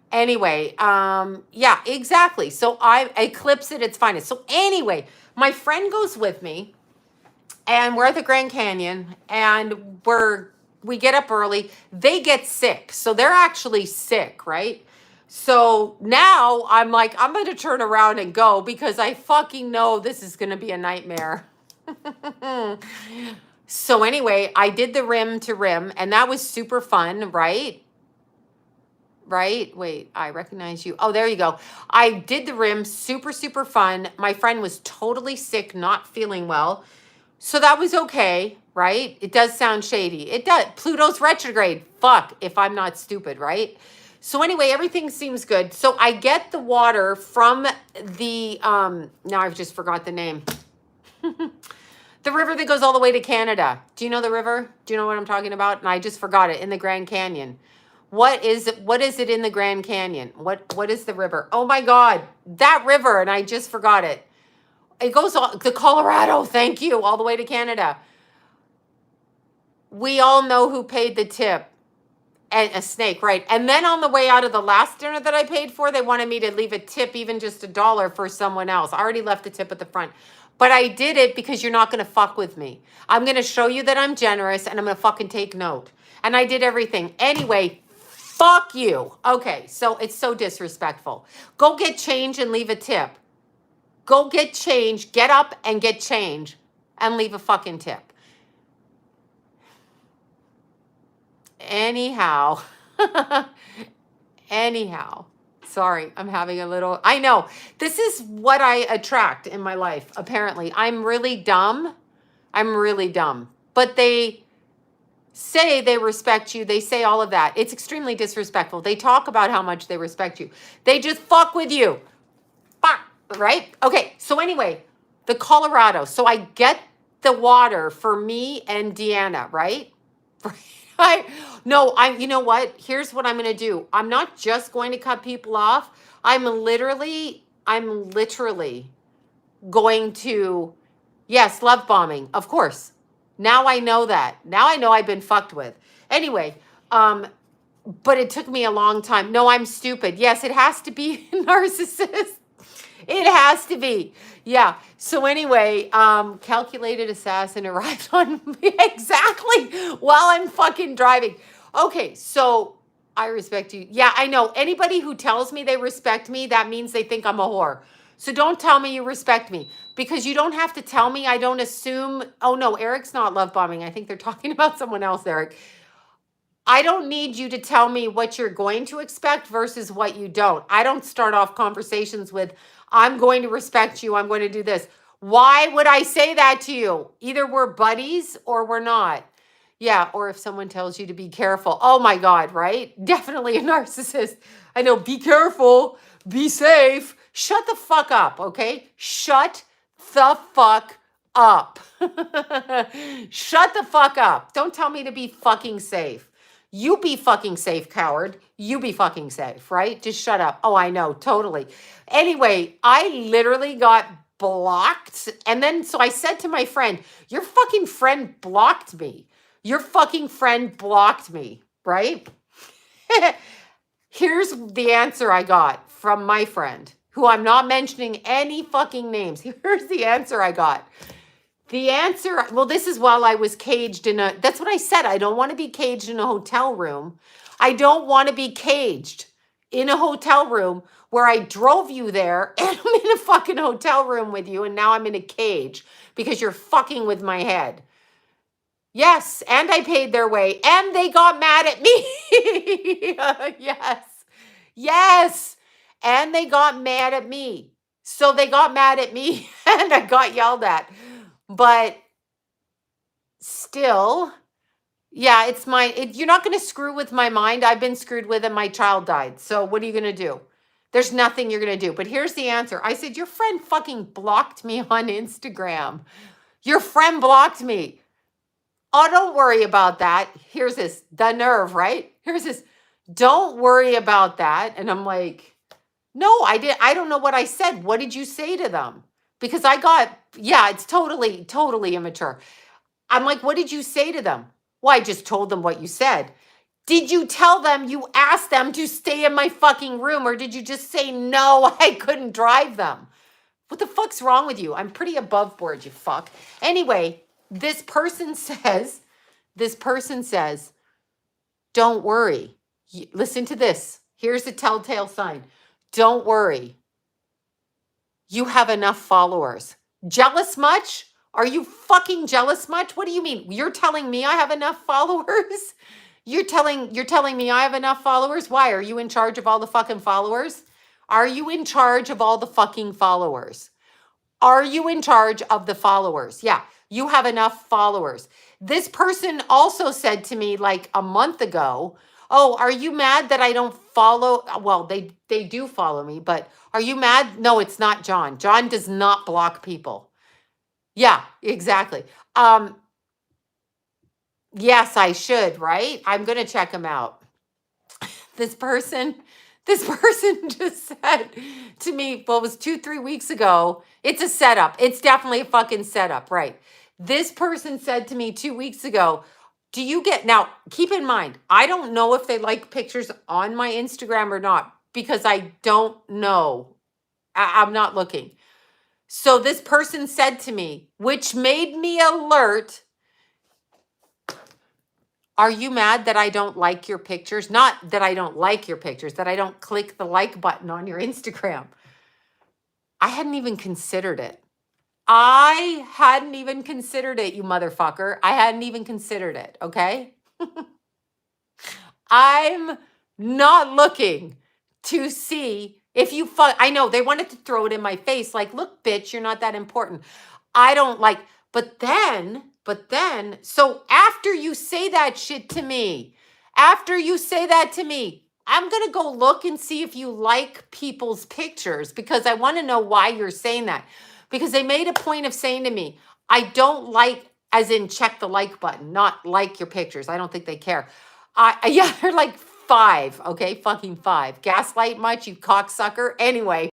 Speaker 1: Anyway, yeah, exactly. So I eclipse it. It's fine. So anyway, my friend goes with me and we're at the Grand Canyon and we get up early. They get sick. So they're actually sick, right? So now I'm like, I'm going to turn around and go because I fucking know this is going to be a nightmare. So anyway, I did the rim to rim, and that was super fun, right? Right? Wait, I recognize you. Oh, there you go. I did the rim, super, super fun. My friend was totally sick, not feeling well. So that was okay, right? It does sound shady. It does. Pluto's retrograde. Fuck, if I'm not stupid, right? So anyway, everything seems good. So I get the water from the now I've just forgot the name. The river that goes all the way to Canada. Do you know the river? Do you know what I'm talking about? And I just forgot it. In the Grand Canyon. What is it in the Grand Canyon? What is the river? Oh my God, that river, and I just forgot it. It goes all the Colorado, thank you, all the way to Canada. We all know who paid the tip. And a snake, right? And then on the way out of the last dinner that I paid for, they wanted me to leave a tip, even just $1 for someone else. I already left a tip at the front. But I did it because you're not going to fuck with me. I'm going to show you that I'm generous and I'm going to fucking take note. And I did everything. Anyway, fuck you. Okay, so it's so disrespectful. Go get change and leave a tip. Go get change, get up and get change and leave a fucking tip. Anyhow, sorry, I'm having a little, I know, this is what I attract in my life, apparently. I'm really dumb, but they say they respect you, they say all of that. It's extremely disrespectful. They talk about how much they respect you. They just fuck with you, fuck, right? Okay, so anyway, the Colorado, so I get the water for me and Deanna, right? You know what? Here's what I'm going to do. I'm not just going to cut people off. I'm literally going to, yes, love bombing, of course. Now I know that. Now I know I've been fucked with. Anyway, but it took me a long time. No, I'm stupid. Yes, it has to be narcissist. It has to be. Yeah. So anyway, calculated assassin arrived on me exactly while I'm fucking driving. Okay, so I respect you. Yeah, I know. Anybody who tells me they respect me, that means they think I'm a whore. So don't tell me you respect me because you don't have to tell me. I don't assume. Oh no, Eric's not love bombing. I think they're talking about someone else, Eric. I don't need you to tell me what you're going to expect versus what you don't. I don't start off conversations with, I'm going to respect you. I'm going to do this. Why would I say that to you? Either we're buddies or we're not. Yeah, or if someone tells you to be careful. Oh my God, right? Definitely a narcissist. I know, be careful, be safe. Shut the fuck up, okay? Shut the fuck up. Shut the fuck up. Don't tell me to be fucking safe. You be fucking safe, coward. You be fucking safe, right? Just shut up. Oh, I know, totally. Anyway, I literally got blocked. And then, so I said to my friend, your fucking friend blocked me. Your fucking friend blocked me, right? Here's the answer I got from my friend, who I'm not mentioning any fucking names. Here's the answer I got. The answer, well, this is while I was caged in that's what I said. I don't want to be caged in a hotel room. I don't want to be caged in a hotel room where I drove you there and I'm in a fucking hotel room with you and now I'm in a cage because you're fucking with my head. Yes, and I paid their way and they got mad at me. Yes, and they got mad at me. So they got mad at me and I got yelled at. But still, yeah, you're not going to screw with my mind. I've been screwed with and my child died. So what are you going to do? There's nothing you're going to do. But here's the answer. I said, your friend fucking blocked me on Instagram. Your friend blocked me. Oh, don't worry about that. Here's this, the nerve, right? Here's this, don't worry about that. And I'm like, no, I don't know what I said. What did you say to them? Because it's totally immature. I'm like, what did you say to them? Well, I just told them what you said. Did you tell them you asked them to stay in my fucking room or did you just say, no, I couldn't drive them? What the fuck's wrong with you? I'm pretty above board, you fuck. Anyway, this person says, don't worry. Listen to this. Here's the telltale sign. Don't worry. You have enough followers. Jealous much? Are you fucking jealous much? What do you mean? You're telling me I have enough followers? You're telling me I have enough followers? Why? Are you in charge of all the fucking followers? Are you in charge of all the fucking followers? Are you in charge of the followers? Yeah, you have enough followers. This person also said to me like a month ago, "Oh, are you mad that I don't follow?" Well, they do follow me, but are you mad? No, it's not John. John does not block people. Yeah, exactly. Um, yes, I should, right? I'm going to check him out. This person, this person just said to me, well, it was 2, 3 weeks ago. It's a setup. It's definitely a fucking setup, right? This person said to me 2 weeks ago, do you get, now keep in mind, I don't know if they like pictures on my Instagram or not because I don't know. I'm not looking. So this person said to me, which made me alert, are you mad that I don't like your pictures? Not that I don't like your pictures, that I don't click the like button on your Instagram. I hadn't even considered it. I hadn't even considered it, you motherfucker. I hadn't even considered it, okay? I'm not looking to see if you I know they wanted to throw it in my face like, look, bitch, you're not that important. I don't like, but then, so after you say that shit to me, after you say that to me, I'm going to go look and see if you like people's pictures because I want to know why you're saying that. Because they made a point of saying to me, I don't like, as in check the like button, not like your pictures. I don't think they care. Yeah, they're like 5, okay? Fucking 5. Gaslight much, you cocksucker? Anyway.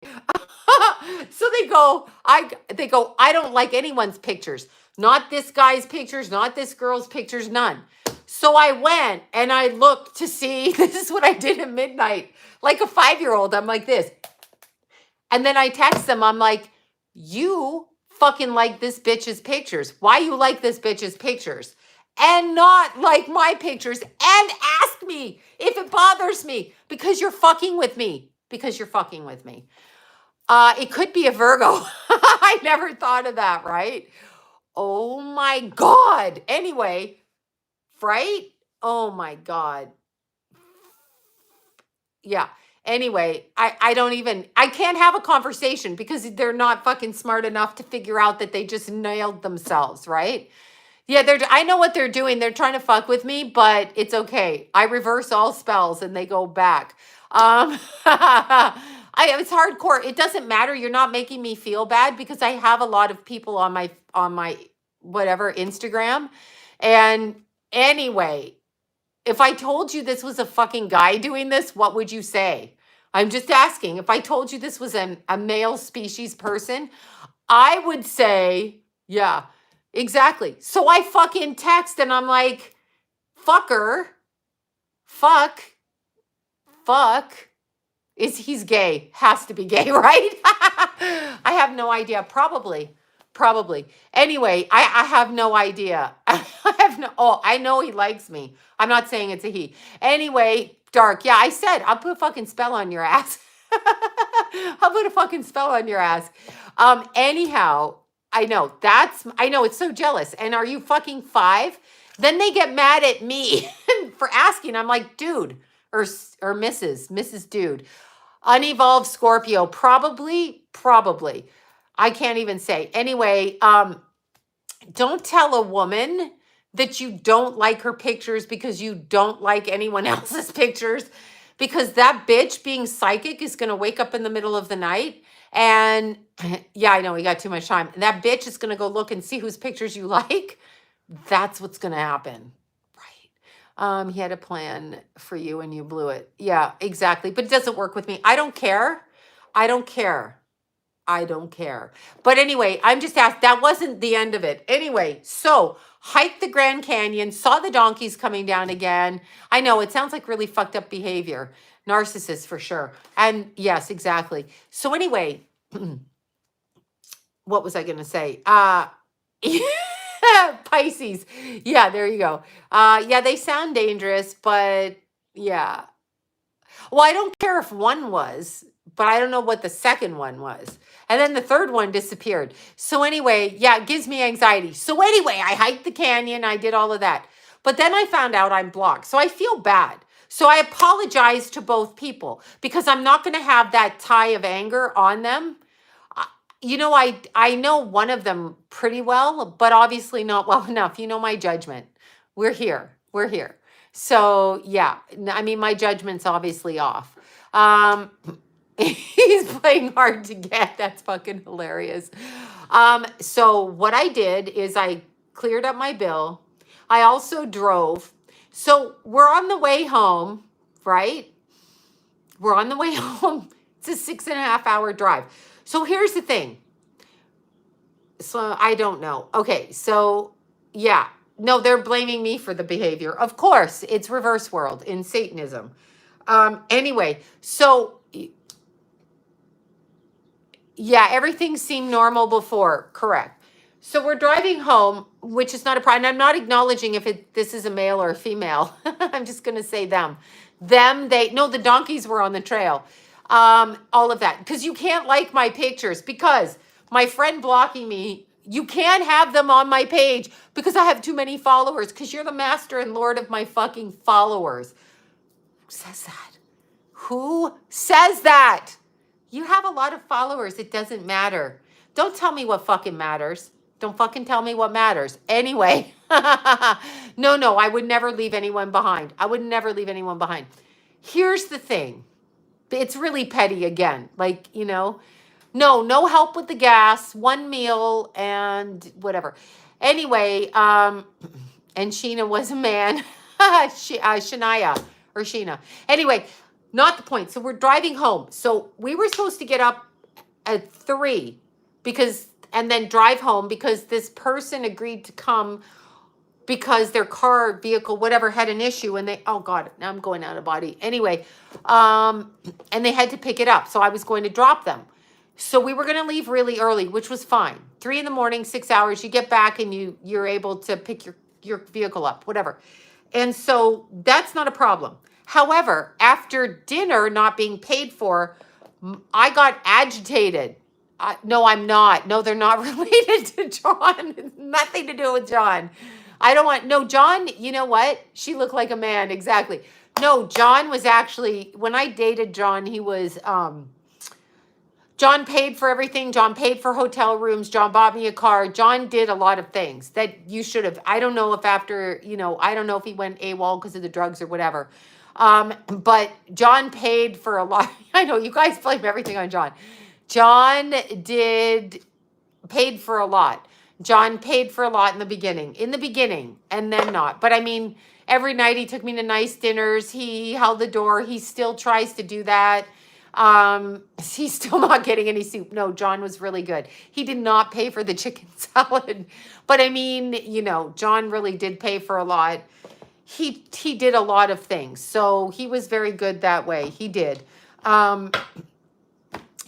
Speaker 1: So they go, I don't like anyone's pictures. Not this guy's pictures, not this girl's pictures, none. So I went and I looked to see, this is what I did at midnight. Like a 5-year-old, I'm like this. And then I text them, I'm like, you fucking like this bitch's pictures. Why you like this bitch's pictures? And not like my pictures. And ask me if it bothers me because you're fucking with me. Because you're fucking with me. It could be a Virgo. I never thought of that, right? Oh my God. Anyway, right? Oh my God. Yeah. Anyway, I can't have a conversation because they're not fucking smart enough to figure out that they just nailed themselves, right? Yeah, I know what they're doing. They're trying to fuck with me, but it's okay. I reverse all spells and they go back. It's hardcore. It doesn't matter. You're not making me feel bad because I have a lot of people on my whatever Instagram. And anyway, if I told you this was a fucking guy doing this, what would you say? I'm just asking. If I told you this was a male species person, I would say, yeah, exactly. So I fucking text and I'm like, fucker, fuck. He's gay? Has to be gay, right? I have no idea. Probably. Anyway, I have no idea. I know he likes me. I'm not saying it's a he. Anyway, Dark. Yeah, I said, I'll put a fucking spell on your ass. I'll put a fucking spell on your ass. Anyhow, I know it's so jealous. And are you fucking 5? Then they get mad at me for asking. I'm like, dude, or Mrs. Dude. Unevolved Scorpio, probably. I can't even say. Anyway, don't tell a woman that you don't like her pictures because you don't like anyone else's pictures, because that bitch being psychic is going to wake up in the middle of the night and yeah, I know we got too much time. That bitch is going to go look and see whose pictures you like. That's what's going to happen. He had a plan for you and you blew it. Yeah, exactly. But it doesn't work with me. I don't care. But anyway, I'm just asked, that wasn't the end of it. Anyway, so hiked the Grand Canyon, saw the donkeys coming down again. I know it sounds like really fucked up behavior. Narcissist for sure. And yes, exactly. So anyway, what was I going to say? Pisces. Yeah, there you go. Yeah, they sound dangerous, but yeah. Well, I don't care if one was, but I don't know what the second one was. And then the third one disappeared. So anyway, yeah, it gives me anxiety. So anyway, I hiked the canyon. I did all of that. But then I found out I'm blocked. So I feel bad. So I apologize to both people because I'm not going to have that tie of anger on them. You know, I know one of them pretty well, but obviously not well enough. You know my judgment. We're here. We're here. So yeah, I mean, my judgment's obviously off. He's playing hard to get. That's fucking hilarious. So what I did is I cleared up my bill. I also drove. So we're on the way home, right? We're on the way home. It's a 6.5 hour drive. So here's the thing. So I don't know. Okay, so yeah. No, they're blaming me for the behavior. Of course, it's reverse world in Satanism. Anyway, so yeah, everything seemed normal before. Correct. So we're driving home, which is not a problem. I'm not acknowledging if this is a male or a female. I'm just going to say them. No, the donkeys were on the trail. All of that. Because you can't like my pictures because my friend blocking me, you can't have them on my page because I have too many followers because you're the master and lord of my fucking followers. Who says that? Who says that? You have a lot of followers. It doesn't matter. Don't tell me what fucking matters. Don't fucking tell me what matters. Anyway, no, I would never leave anyone behind. I would never leave anyone behind. Here's the thing. It's really petty again. Like, you know, no help with the gas, one meal and whatever. Anyway, and Sheena was a man. Shania or Sheena. Anyway, not the point. So we're driving home. So we were supposed to get up at 3 and then drive home because this person agreed to come because their car, vehicle, whatever had an issue and oh God, now I'm going out of body. Anyway, and they had to pick it up. So I was going to drop them. So we were going to leave really early, which was fine. 3 a.m, 6 hours, you get back and you're able to pick your vehicle up, whatever. And so that's not a problem. However, after dinner not being paid for, I got agitated. No, I'm not. No, they're not related to John. It's nothing to do with John. I don't want, no, John, you know what? She looked like a man, exactly. No, John was actually, when I dated John, he was, John paid for everything. John paid for hotel rooms. John bought me a car. John did a lot of things that you should have. I don't know if after, I don't know if he went AWOL because of the drugs or whatever. But John paid for a lot. I know you guys blame everything on John. John paid for a lot. John paid for a lot in the beginning, and then not. But I mean, every night he took me to nice dinners. He held the door. He still tries to do that. He's still not getting any soup. No, John was really good. He did not pay for the chicken salad. But I mean, John really did pay for a lot. He did a lot of things. So he was very good that way. He did.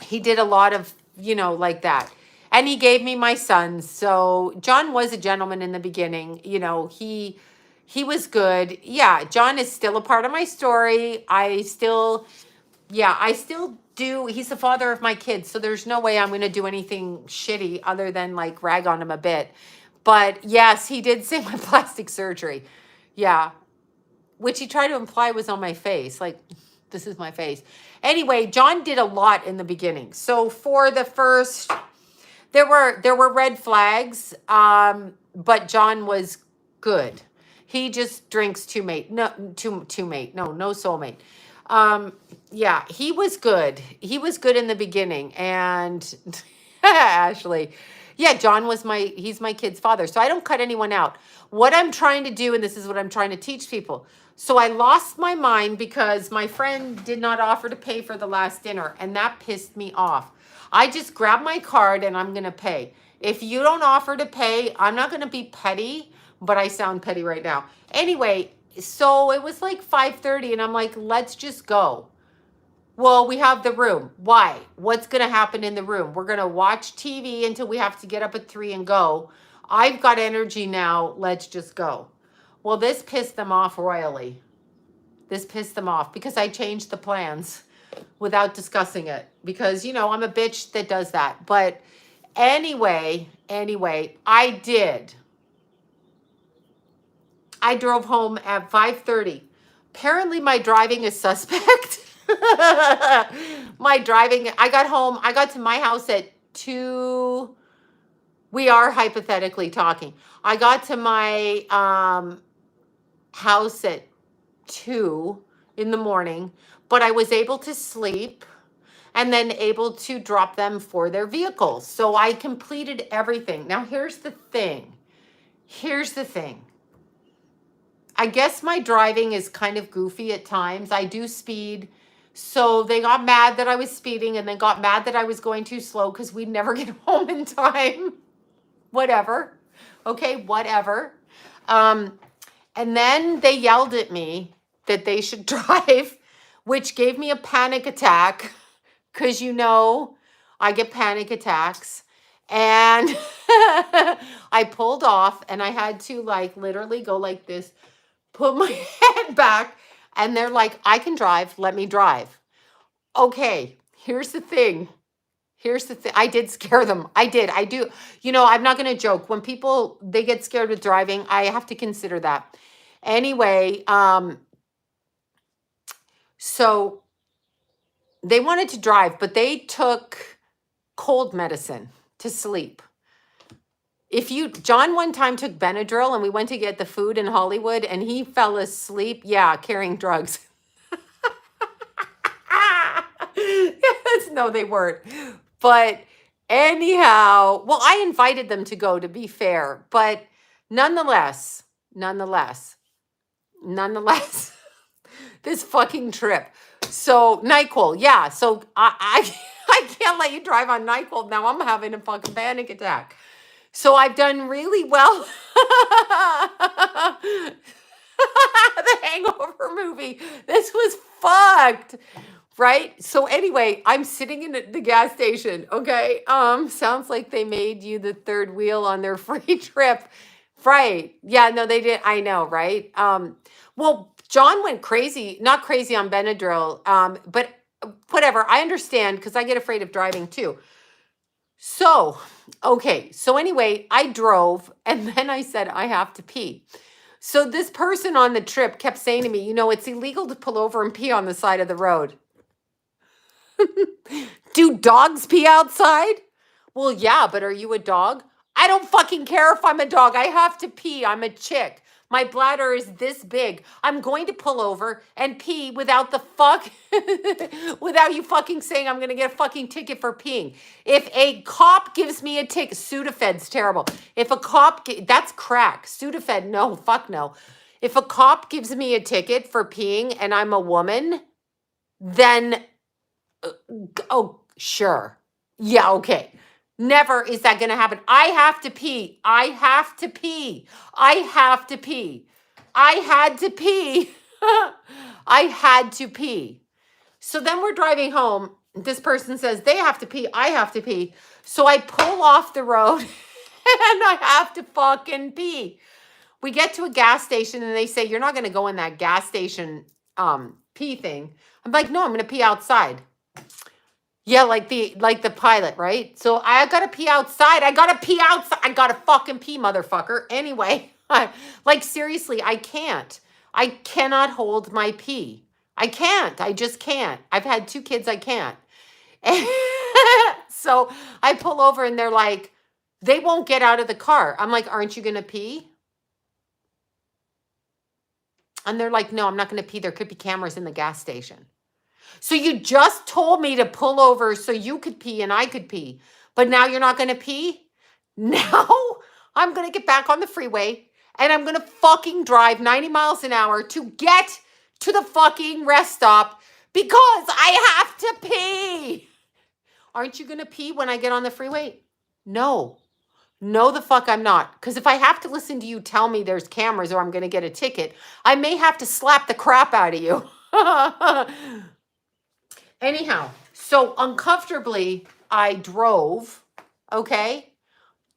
Speaker 1: He did a lot of, like that. And he gave me my sons. So John was a gentleman in the beginning. He was good. Yeah, John is still a part of my story. I still do. He's the father of my kids. So there's no way I'm going to do anything shitty other than like rag on him a bit. But yes, he did say my plastic surgery. Yeah. Which he tried to imply was on my face. Like, this is my face. Anyway, John did a lot in the beginning. So for the first, there were red flags, but John was good. He just drinks no soulmate. Yeah, he was good. He was good in the beginning. And Ashley, yeah, John he's my kid's father. So I don't cut anyone out. What I'm trying to do, and this is what I'm trying to teach people. So I lost my mind because my friend did not offer to pay for the last dinner, and that pissed me off. I just grabbed my card and I'm going to pay. If you don't offer to pay, I'm not going to be petty, but I sound petty right now. Anyway, so it was like 5:30 and I'm like, let's just go. Well, we have the room. Why? What's going to happen in the room? We're going to watch TV until we have to get up at 3 and go. I've got energy now. Let's just go. Well, this pissed them off royally. This pissed them off because I changed the plans. without discussing it because, you know, I'm a bitch that does that. But anyway, I drove home at 5:30. Apparently my driving is suspect. I got home, I got to my house at 2. We are hypothetically talking. I got to my house at 2 in the morning, but I was able to sleep and then able to drop them for their vehicles. So I completed everything. Now here's the thing. I guess my driving is kind of goofy at times. I do speed. So they got mad that I was speeding and then got mad that I was going too slow because we'd never get home in time. Whatever. Okay, whatever. And then they yelled at me that they should drive, which gave me a panic attack because, you know, I get panic attacks. And I pulled off and I had to like literally go like this, put my head back, and they're like, I can drive, let me drive. Okay, here's the thing. I did scare them. I do. You know, I'm not going to joke. When people, they get scared with driving, I have to consider that. Anyway, so they wanted to drive, but they took cold medicine to sleep. John one time took Benadryl and we went to get the food in Hollywood and he fell asleep. Yeah, carrying drugs. Yes, no, they weren't. But anyhow, well, I invited them to go, to be fair. But nonetheless, this fucking trip. So NyQuil, yeah. So I can't let you drive on NyQuil. Now I'm having a fucking panic attack. So I've done really well. The Hangover movie. This was fucked. Right? So anyway, I'm sitting in the gas station, okay? Sounds like they made you the third wheel on their free trip. Right. Yeah, no, they did. I know, right? Well, John went crazy, not crazy on Benadryl, but whatever. I understand because I get afraid of driving too. So, okay. So anyway, I drove and then I said, I have to pee. So this person on the trip kept saying to me, you know, it's illegal to pull over and pee on the side of the road. Do dogs pee outside? Well, yeah, but are you a dog? I don't fucking care if I'm a dog. I have to pee. I'm a chick. My bladder is this big. I'm going to pull over and pee without without you fucking saying I'm going to get a fucking ticket for peeing. If a cop gives me a ticket, Sudafed's terrible. If a cop, that's crack. Sudafed, no, fuck no. If a cop gives me a ticket for peeing and I'm a woman, then oh, sure. Yeah, okay. Never is that going to happen. I have to pee. I had to pee. I had to pee. I had to pee. So then we're driving home. This person says they have to pee. I have to pee. So I pull off the road and I have to fucking pee. We get to a gas station and they say, you're not going to go in that gas station pee thing. I'm like, no, I'm going to pee outside. Yeah, like the pilot, right? So I gotta pee outside. I gotta fucking pee, motherfucker. Anyway, like seriously, I can't. I cannot hold my pee. I can't. I just can't. I've had 2 kids. I can't. So I pull over and they're like, they won't get out of the car. I'm like, aren't you gonna pee? And they're like, no, I'm not gonna pee. There could be cameras in the gas station. So you just told me to pull over so you could pee and I could pee. But now you're not going to pee? Now I'm going to get back on the freeway and I'm going to fucking drive 90 miles an hour to get to the fucking rest stop because I have to pee. Aren't you going to pee when I get on the freeway? No. No, the fuck I'm not. Because if I have to listen to you tell me there's cameras or I'm going to get a ticket, I may have to slap the crap out of you. Anyhow, so uncomfortably, I drove, okay,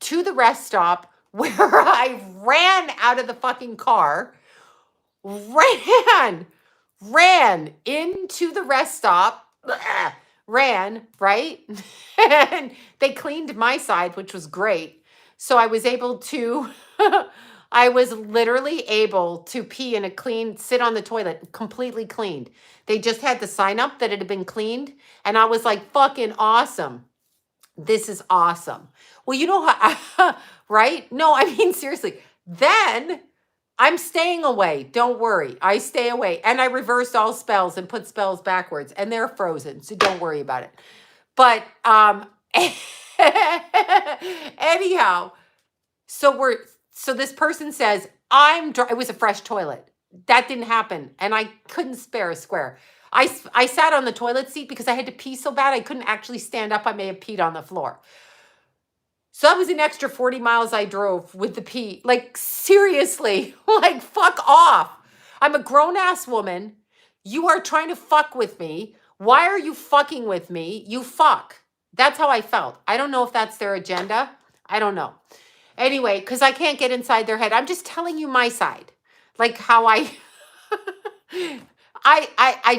Speaker 1: to the rest stop where I ran out of the fucking car, ran into the rest stop, ran, right? And they cleaned my side, which was great. So I was able to, I was literally able to pee in a clean, sit on the toilet, completely cleaned. They just had the sign up that it had been cleaned. And I was like, fucking awesome. This is awesome. Well, you know how, right? No, I mean, seriously. Then I'm staying away. Don't worry. I stay away. And I reversed all spells and put spells backwards, and they're frozen. So don't worry about it. But anyhow, so this person says, it was a fresh toilet. That didn't happen. And I couldn't spare a square. I sat on the toilet seat because I had to pee so bad I couldn't actually stand up. I may have peed on the floor. So that was an extra 40 miles I drove with the pee. Like, seriously, like, fuck off. I'm a grown-ass woman. You are trying to fuck with me. Why are you fucking with me? You fuck. That's how I felt. I don't know if that's their agenda. I don't know. Anyway, because I can't get inside their head. I'm just telling you my side. Like how I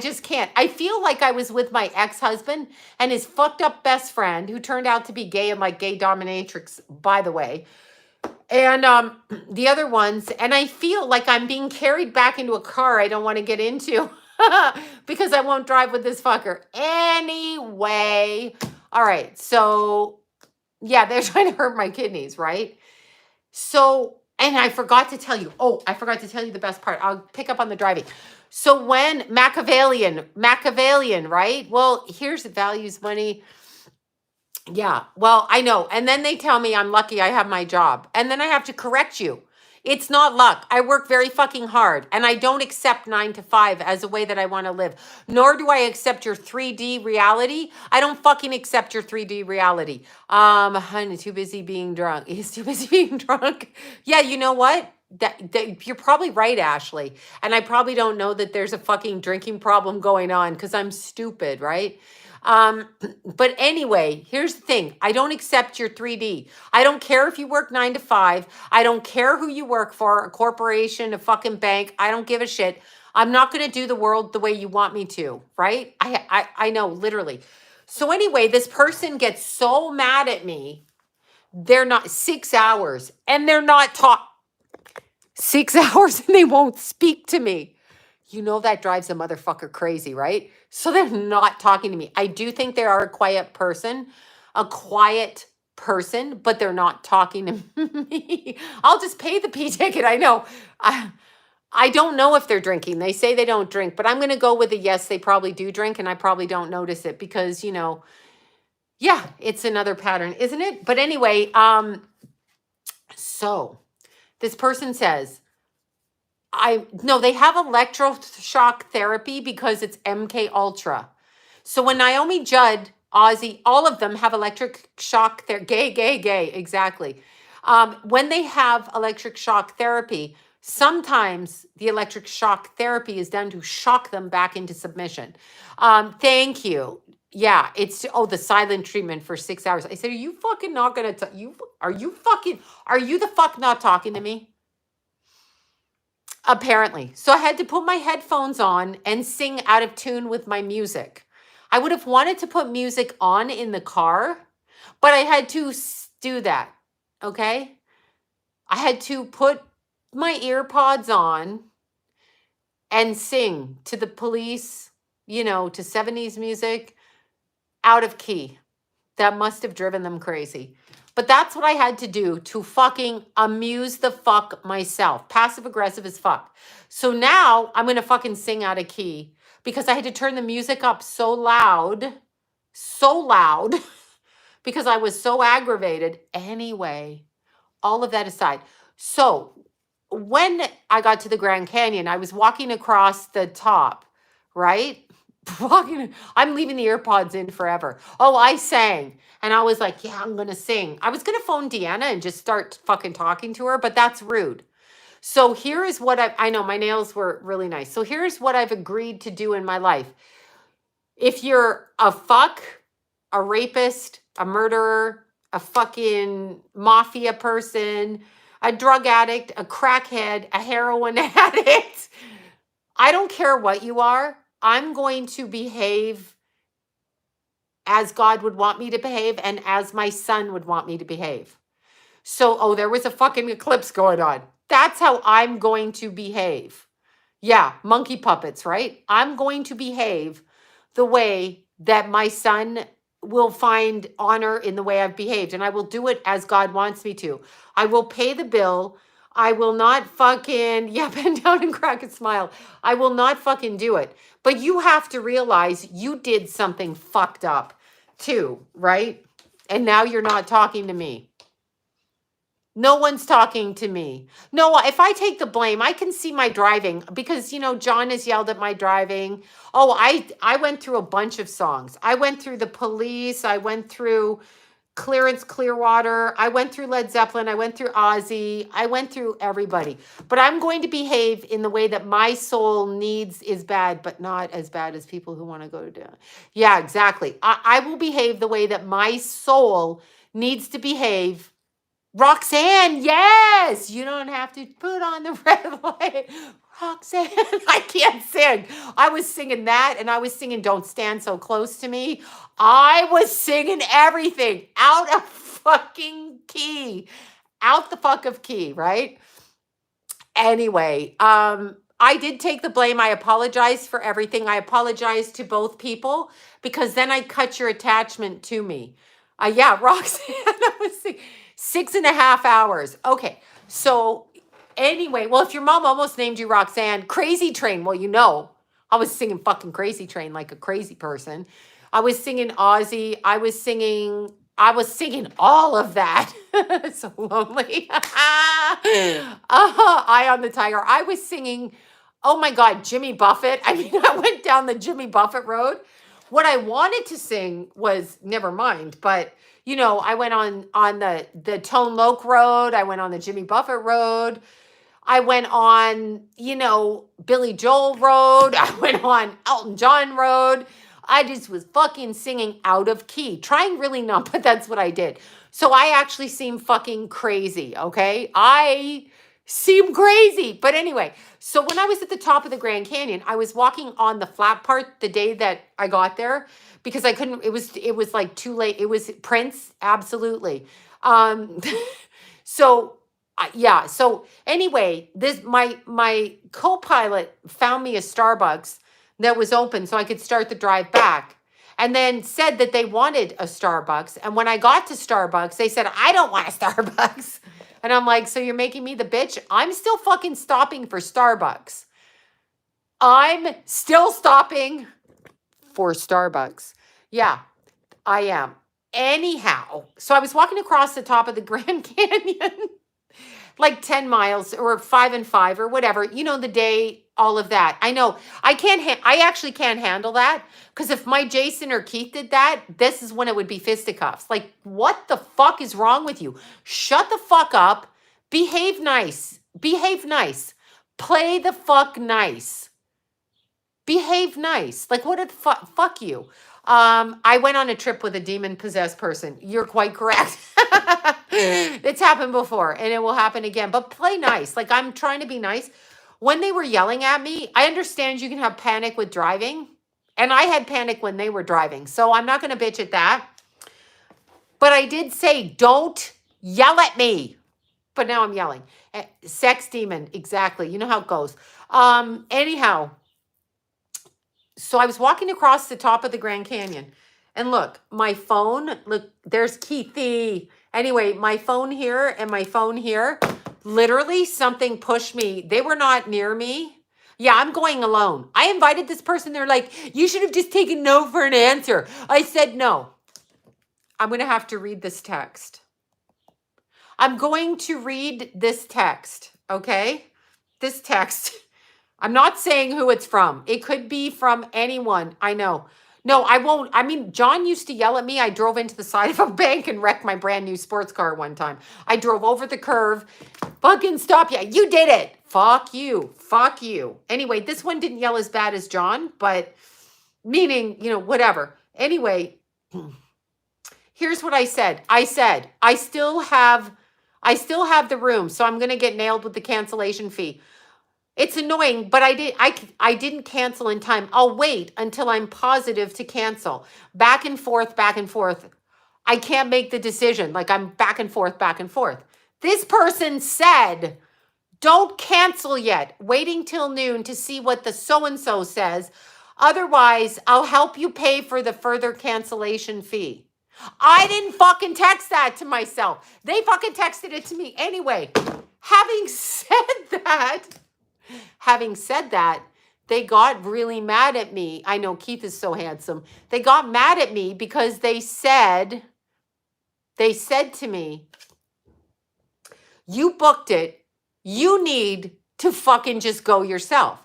Speaker 1: just can't. I feel like I was with my ex-husband and his fucked up best friend who turned out to be gay and like gay dominatrix, by the way. And the other ones, and I feel like I'm being carried back into a car I don't want to get into because I won't drive with this fucker. Anyway, all right. So yeah, they're trying to hurt my kidneys, right? So, and I forgot to tell you. Oh, I forgot to tell you the best part. I'll pick up on the driving. So when Machiavellian, right? Well, here's the values, money. Yeah, well, I know. And then they tell me I'm lucky I have my job. And then I have to correct you. It's not luck. I work very fucking hard. And I don't accept 9 to 5 as a way that I want to live. Nor do I accept your 3D reality. I don't fucking accept your 3D reality. Honey, too busy being drunk. He's too busy being drunk. Yeah, you know what? You're probably right, Ashley. And I probably don't know that there's a fucking drinking problem going on because I'm stupid, right? But anyway, here's the thing. I don't accept your 3D. I don't care if you work 9 to 5. I don't care who you work for, a corporation, a fucking bank. I don't give a shit. I'm not going to do the world the way you want me to, right? I know, literally. So anyway, this person gets so mad at me. They're not 6 hours and they're not 6 hours and they won't speak to me. You know that drives a motherfucker crazy, right? So they're not talking to me. I do think they are a quiet person, but they're not talking to me. I'll just pay the P ticket. I know. I don't know if they're drinking. They say they don't drink, but I'm going to go with a yes, they probably do drink, and I probably don't notice it because, you know, yeah, it's another pattern, isn't it? But anyway, so this person says, they have electroshock therapy because it's MK Ultra. So when Naomi Judd, Ozzy, all of them have electric shock gay, exactly. When they have electric shock therapy, sometimes the electric shock therapy is done to shock them back into submission. Thank you. Yeah, it's the silent treatment for 6 hours. I said, are you fucking not gonna are you the fuck not talking to me? Apparently. So I had to put my headphones on and sing out of tune with my music. I would have wanted to put music on in the car, but I had to do that. Okay? I had to put my earpods on and sing to the Police, to 70s music out of key. That must have driven them crazy. But that's what I had to do to fucking amuse the fuck myself. Passive aggressive as fuck. So now I'm going to fucking sing out of key because I had to turn the music up so loud, because I was so aggravated. Anyway, all of that aside. So when I got to the Grand Canyon, I was walking across the top, right? I'm leaving the earpods in forever. Oh, I sang. And I was like, yeah, I'm going to sing. I was going to phone Deanna and just start fucking talking to her, but that's rude. So here is what I know my nails were really nice. So here's what I've agreed to do in my life. If you're a fuck, a rapist, a murderer, a fucking mafia person, a drug addict, a crackhead, a heroin addict, I don't care what you are. I'm going to behave as God would want me to behave and as my son would want me to behave. So, oh, there was a fucking eclipse going on. That's how I'm going to behave. Yeah, monkey puppets, right? I'm going to behave the way that my son will find honor in the way I've behaved. And I will do it as God wants me to. I will pay the bill. I will not fucking, yeah, bend down and crack a smile. I will not fucking do it. But you have to realize you did something fucked up too, right? And now you're not talking to me. No one's talking to me. No, if I take the blame, I can see my driving because, you know, John has yelled at my driving. Oh, I went through a bunch of songs. I went through The Police. I went through Clearance Clearwater. I went through Led Zeppelin. I went through Ozzy. I went through everybody. But I'm going to behave in the way that my soul needs is bad, but not as bad as people who want to go down. Yeah, exactly. I will behave the way that my soul needs to behave. Roxanne, yes, you don't have to put on the red light. Roxanne, I can't sing. I was singing that and I was singing Don't Stand So Close to Me. I was singing everything out of fucking key. Out the fuck of key, right? Anyway, I did take the blame. I apologized for everything. I apologized to both people because then I cut your attachment to me. Yeah, Roxanne, I was singing. 6.5 hours. Okay. So anyway, well, if your mom almost named you Roxanne, Crazy Train, well, you know, I was singing fucking Crazy Train like a crazy person. I was singing Ozzy. I was singing all of that. So lonely. Eye on the Tiger. I was singing, oh my God, Jimmy Buffett. I mean, I went down the Jimmy Buffett road. What I wanted to sing was, never mind, but you know, I went on the Tone Loc road. I went on the Jimmy Buffett road. I went on, you know, Billy Joel road. I went on Elton John road. I just was fucking singing out of key, trying really not, but that's what I did. So I actually seem fucking crazy, okay? I seem crazy. But anyway, so when I was at the top of the Grand Canyon, I was walking on the flat part the day that I got there because I couldn't, it was like too late. It was Prince, absolutely. So yeah. So anyway, this my co-pilot found me a Starbucks that was open so I could start the drive back. And then said that they wanted a Starbucks. And when I got to Starbucks, they said, I don't want a Starbucks. And I'm like, so you're making me the bitch? I'm still fucking stopping for Starbucks. I'm still stopping for Starbucks. Yeah, I am. Anyhow, so I was walking across the top of the Grand Canyon, like 10 miles or 5 and 5 or whatever, you know, the day, all of that. I know I actually can't handle that because if my Jason or Keith did that, this is when it would be fisticuffs. Like, what the fuck is wrong with you? Shut the fuck up. Behave nice. Behave nice. Play the fuck nice. Behave nice. Like, what the fuck you. I went on a trip with a demon-possessed person. You're quite correct. It's happened before, and it will happen again. But play nice. Like, I'm trying to be nice. When they were yelling at me, I understand you can have panic with driving. And I had panic when they were driving. So I'm not going to bitch at that. But I did say, don't yell at me. But now I'm yelling. Sex demon. Exactly. You know how it goes. Anyhow. So I was walking across the top of the Grand Canyon. And look, my phone. Look, there's Keithy. Anyway, my phone here and my phone here. Literally, something pushed me. They were not near me. Yeah, I'm going alone. I invited this person. They're like, you should have just taken no for an answer. I said no. I'm going to have to read this text. I'm going to read this text, okay? This text. I'm not saying who it's from. It could be from anyone. I know. No, I won't. I mean, John used to yell at me. I drove into the side of a bank and wrecked my brand new sports car one time. I drove over the curve. Fucking stop. Yeah, you did it. Fuck you. Fuck you. Anyway, this one didn't yell as bad as John, but meaning, you know, whatever. Anyway, here's what I said. I said, I still have the room, so I'm going to get nailed with the cancellation fee. It's annoying, but I didn't cancel in time. I'll wait until I'm positive to cancel. Back and forth, back and forth. I can't make the decision. Like I'm back and forth, back and forth. This person said, don't cancel yet. Waiting till noon to see what the so-and-so says. Otherwise, I'll help you pay for the further cancellation fee. I didn't fucking text that to myself. They fucking texted it to me anyway. Having said that, they got really mad at me. I know Keith is so handsome. They got mad at me because they said to me, you booked it. You need to fucking just go yourself.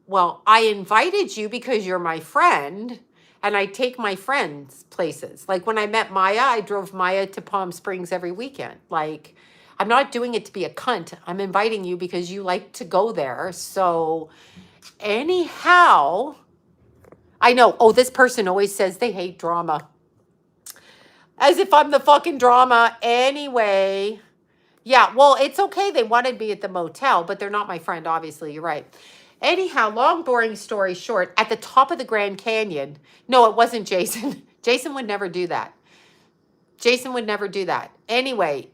Speaker 1: Well, I invited you because you're my friend and I take my friends places. Like when I met Maya, I drove Maya to Palm Springs every weekend. Like I'm not doing it to be a cunt. I'm inviting you because you like to go there. So anyhow, I know, oh, this person always says they hate drama. As if I'm the fucking drama. Anyway, yeah, well, it's okay. They wanted me at the motel, but they're not my friend, obviously. You're right. Anyhow, long, boring story short, at the top of the Grand Canyon, no, it wasn't Jason. Jason would never do that. Jason would never do that. Anyway,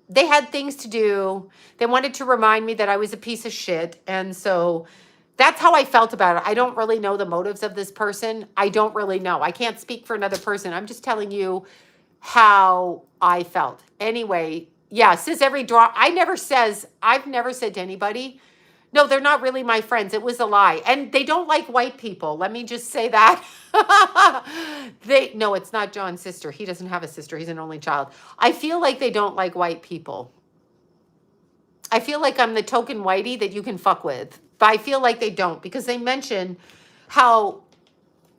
Speaker 1: they had things to do. They wanted to remind me that I was a piece of shit. And so that's how I felt about it. I don't really know the motives of this person. I don't really know. I can't speak for another person. I'm just telling you how I felt. Anyway, yeah, says every draw. I've never said to anybody, no, they're not really my friends. It was a lie. And they don't like white people. Let me just say that. No, it's not John's sister. He doesn't have a sister. He's an only child. I feel like they don't like white people. I feel like I'm the token whitey that you can fuck with. But I feel like they don't because they mention how,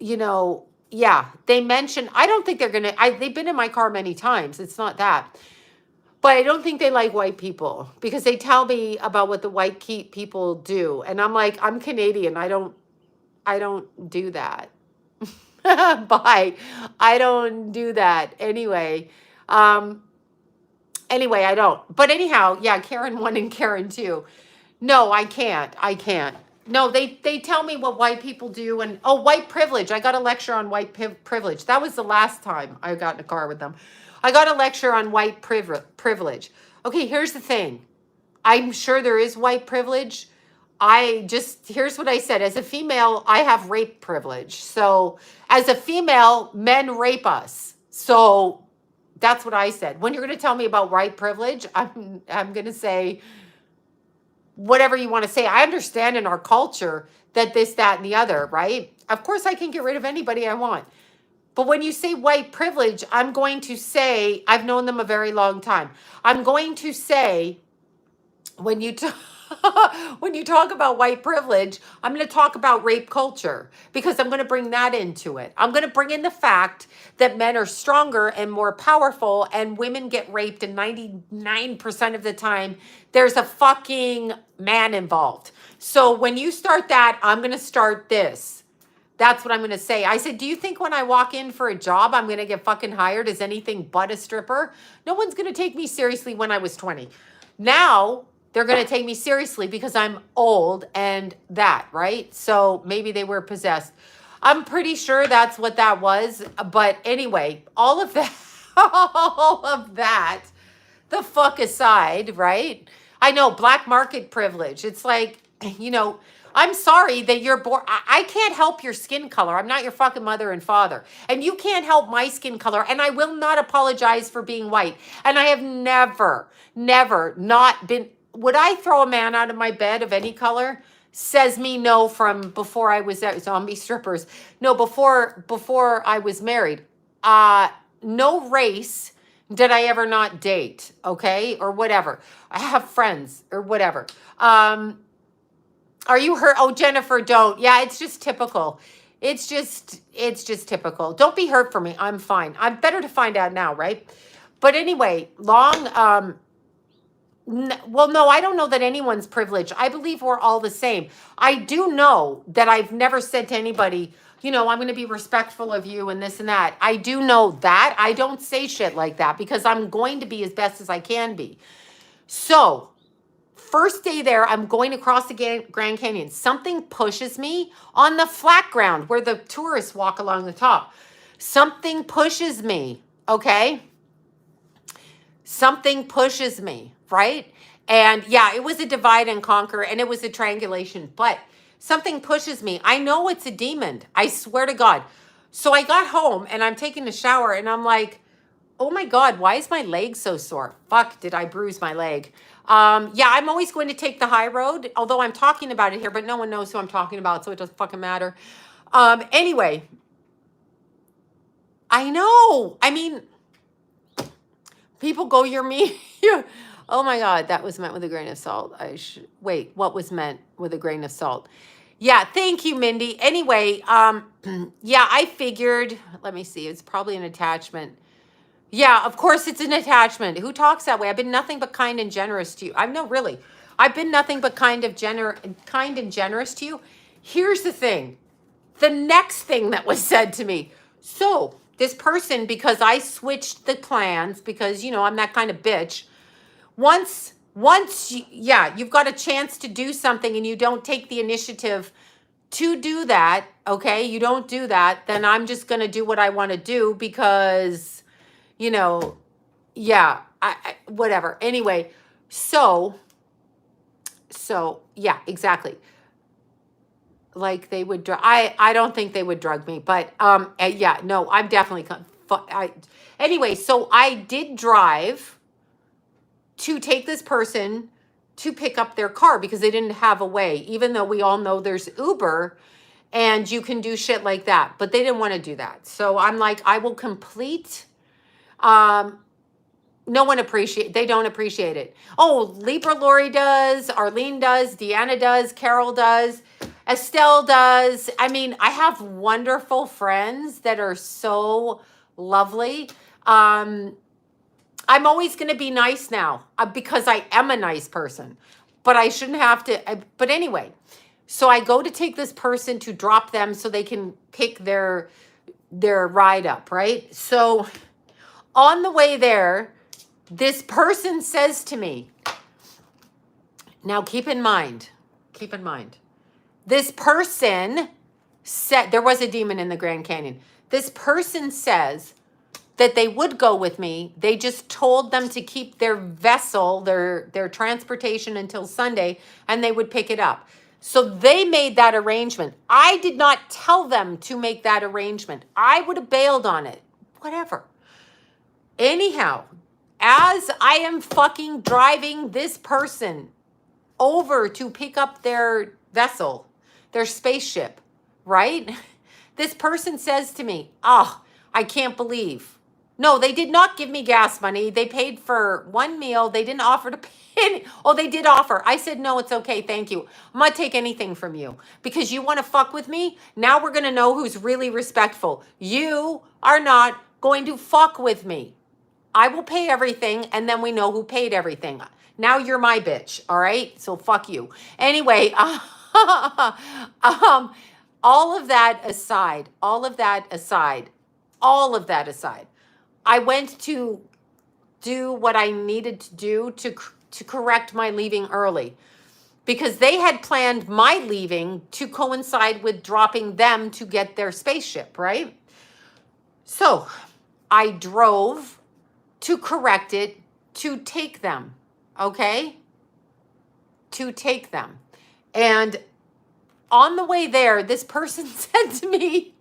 Speaker 1: yeah, they mention, I don't think they're going to, they've been in my car many times. It's not that. But I don't think they like white people because they tell me about what the white people do. And I'm like, I'm Canadian. I don't do that. Bye. I don't do that. Anyway, I don't. But anyhow, yeah, Karen 1 and Karen 2. No, I can't. No, they tell me what white people do. And, white privilege. I got a lecture on white privilege. That was the last time I got in a car with them. I got a lecture on white privilege. Okay, here's the thing. I'm sure there is white privilege. Here's what I said. As a female, I have rape privilege. So as a female, men rape us. So that's what I said. When you're going to tell me about white privilege, I'm going to say whatever you want to say. I understand in our culture that this, that, and the other, right? Of course, I can get rid of anybody I want. But when you say white privilege, I'm going to say, I've known them a very long time. I'm going to say, when you talk about white privilege, I'm going to talk about rape culture because I'm going to bring that into it. I'm going to bring in the fact that men are stronger and more powerful and women get raped, and 99% of the time, there's a fucking man involved. So when you start that, I'm going to start this. That's what I'm going to say. I said, do you think when I walk in for a job, I'm going to get fucking hired as anything but a stripper? No one's going to take me seriously when I was 20. Now, they're going to take me seriously because I'm old and that, right? So maybe they were possessed. I'm pretty sure that's what that was. But anyway, all of that, the fuck aside, right? I know, black market privilege. It's like, I'm sorry that you're born. I can't help your skin color. I'm not your fucking mother and father. And you can't help my skin color. And I will not apologize for being white. And I have never not been. Would I throw a man out of my bed of any color? Says me no from before I was at zombie strippers. No, before I was married. No race did I ever not date. Okay. Or whatever. I have friends or whatever. Are you hurt? Oh, Jennifer, don't. Yeah, it's just typical. It's just typical. Don't be hurt for me. I'm fine. I'm better to find out now, right? But anyway, well, no, I don't know that anyone's privileged. I believe we're all the same. I do know that I've never said to anybody, I'm going to be respectful of you and this and that. I do know that. I don't say shit like that because I'm going to be as best as I can be. So First day there, I'm going across the Grand Canyon. Something pushes me on the flat ground where the tourists walk along the top. Something pushes me, okay? Something pushes me, right? And yeah, it was a divide and conquer and it was a triangulation, but something pushes me. I know it's a demon. I swear to God. So I got home and I'm taking a shower and I'm like, oh my God, why is my leg so sore? Fuck, did I bruise my leg? Yeah, I'm always going to take the high road, although I'm talking about it here, but no one knows who I'm talking about, so it doesn't fucking matter. Anyway, I know. I mean, people go, you're me. Oh my God, that was meant with a grain of salt. Wait, what was meant with a grain of salt? Yeah, thank you, Mindy. Anyway, yeah, I figured, let me see, it's probably an attachment. Yeah, of course it's an attachment. Who talks that way? I've been nothing but kind and generous to you. No, really. I've been nothing but kind and generous to you. Here's the thing. The next thing that was said to me. So this person, because I switched the plans, because, you know, I'm that kind of bitch. Once you've got a chance to do something and you don't take the initiative to do that, okay, you don't do that, then I'm just going to do what I want to do because, you know, yeah, whatever. Anyway, so yeah, exactly. Like they would I don't think they would drug me, but yeah, no, I'm definitely anyway, so I did drive to take this person to pick up their car because they didn't have a way, even though we all know there's Uber and you can do shit like that, but they didn't want to do that. So I'm like, I will complete. No one they don't appreciate it. Oh, Libra Lori does, Arlene does, Deanna does, Carol does, Estelle does. I mean, I have wonderful friends that are so lovely. I'm always going to be nice now because I am a nice person, but I shouldn't have to. But anyway, so I go to take this person to drop them so they can pick their ride up, right? So on the way there, this person says to me, now keep in mind, this person said, there was a demon in the Grand Canyon. This person says that they would go with me. They just told them to keep their vessel, their transportation until Sunday, and they would pick it up. So they made that arrangement. I did not tell them to make that arrangement. I would have bailed on it. Whatever. Anyhow, as I am fucking driving this person over to pick up their vessel, their spaceship, right? This person says to me, oh, I can't believe. No, they did not give me gas money. They paid for one meal. They didn't offer to pay. Oh, they did offer. I said, no, it's okay. Thank you. I'm not take anything from you because you want to fuck with me. Now we're going to know who's really respectful. You are not going to fuck with me. I will pay everything and then we know who paid everything. Now you're my bitch. All right. So fuck you. Anyway, all of that aside, I went to do what I needed to do to correct my leaving early because they had planned my leaving to coincide with dropping them to get their spaceship, right? So I drove to correct it, to take them, okay? To take them. And on the way there, this person said to me,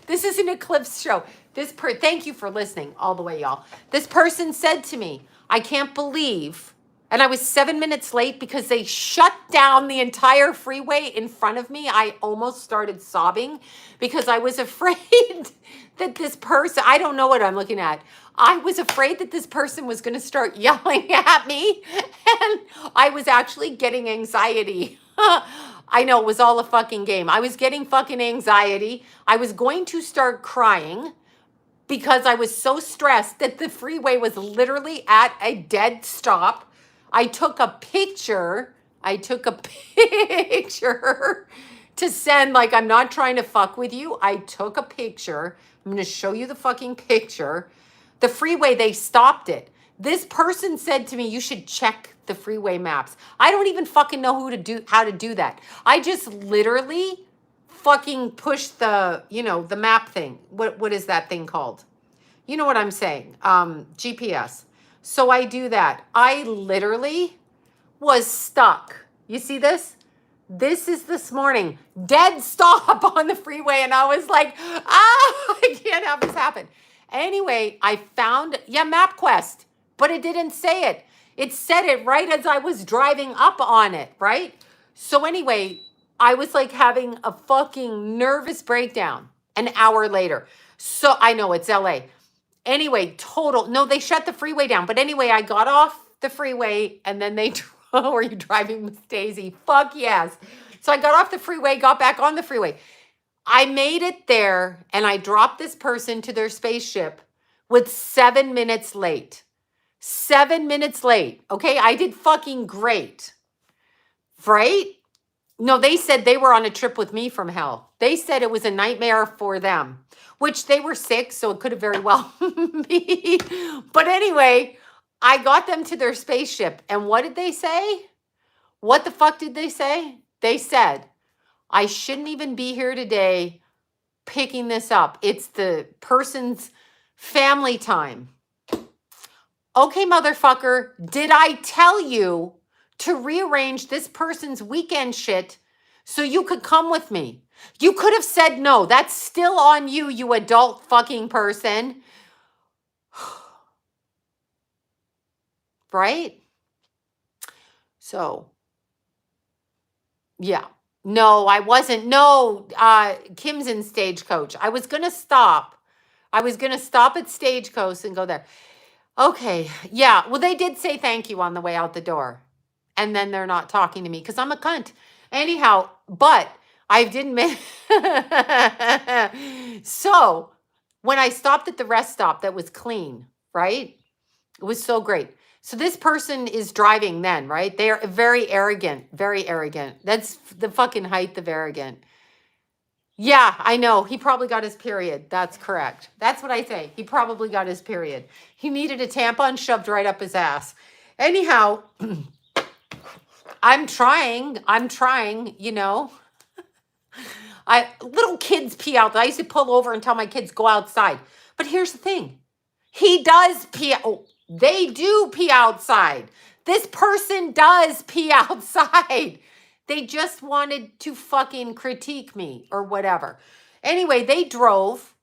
Speaker 1: this is an Eclipse show. Thank you for listening all the way, y'all. This person said to me, I can't believe, and I was 7 minutes late because they shut down the entire freeway in front of me. I almost started sobbing because I was afraid that this person, I don't know what I'm looking at. I was afraid that this person was going to start yelling at me, and I was actually getting anxiety. I know, it was all a fucking game. I was getting fucking anxiety. I was going to start crying because I was so stressed that the freeway was literally at a dead stop. I took a picture to send, like, I'm not trying to fuck with you. I took a picture. I'm going to show you the fucking picture. The freeway, they stopped it. This person said to me, you should check the freeway maps. I don't even fucking know how to do that. I just literally fucking push the, the map thing. What is that thing called? You know what I'm saying? GPS. So I do that. I literally was stuck. You see this? This is this morning. Dead stop on the freeway. And I was like, I can't have this happen. Anyway, I found, MapQuest, but it didn't say it. It said it right as I was driving up on it, right? So anyway, I was like having a fucking nervous breakdown an hour later. So I know it's LA. Anyway, no, they shut the freeway down. But anyway, I got off the freeway and then they, were you driving with Daisy? Fuck yes. So I got off the freeway, got back on the freeway. I made it there and I dropped this person to their spaceship with 7 minutes late. 7 minutes late. Okay, I did fucking great. Right? No, they said they were on a trip with me from hell. They said it was a nightmare for them, which they were sick, so it could have very well been. But anyway, I got them to their spaceship. And what did they say? What the fuck did they say? They said, I shouldn't even be here today picking this up. It's the person's family time. Okay, motherfucker, did I tell you to rearrange this person's weekend shit so you could come with me? You could have said no. That's still on you, you adult fucking person. Right? So, yeah. No, I wasn't. No, Kim's in Stagecoach. I was going to stop. At Stagecoach and go there. Okay. Yeah. Well, they did say thank you on the way out the door. And then they're not talking to me because I'm a cunt. Anyhow, but I didn't make. So when I stopped at the rest stop that was clean, right? It was so great. So this person is driving then, right? They are very arrogant, very arrogant. That's the fucking height of arrogant. Yeah, I know. He probably got his period. That's correct. That's what I say. He probably got his period. He needed a tampon shoved right up his ass. Anyhow, I'm trying, little kids pee out. I used to pull over and tell my kids go outside. But here's the thing. He does pee. Oh, they do pee outside. This person does pee outside. They just wanted to fucking critique me or whatever. Anyway, they drove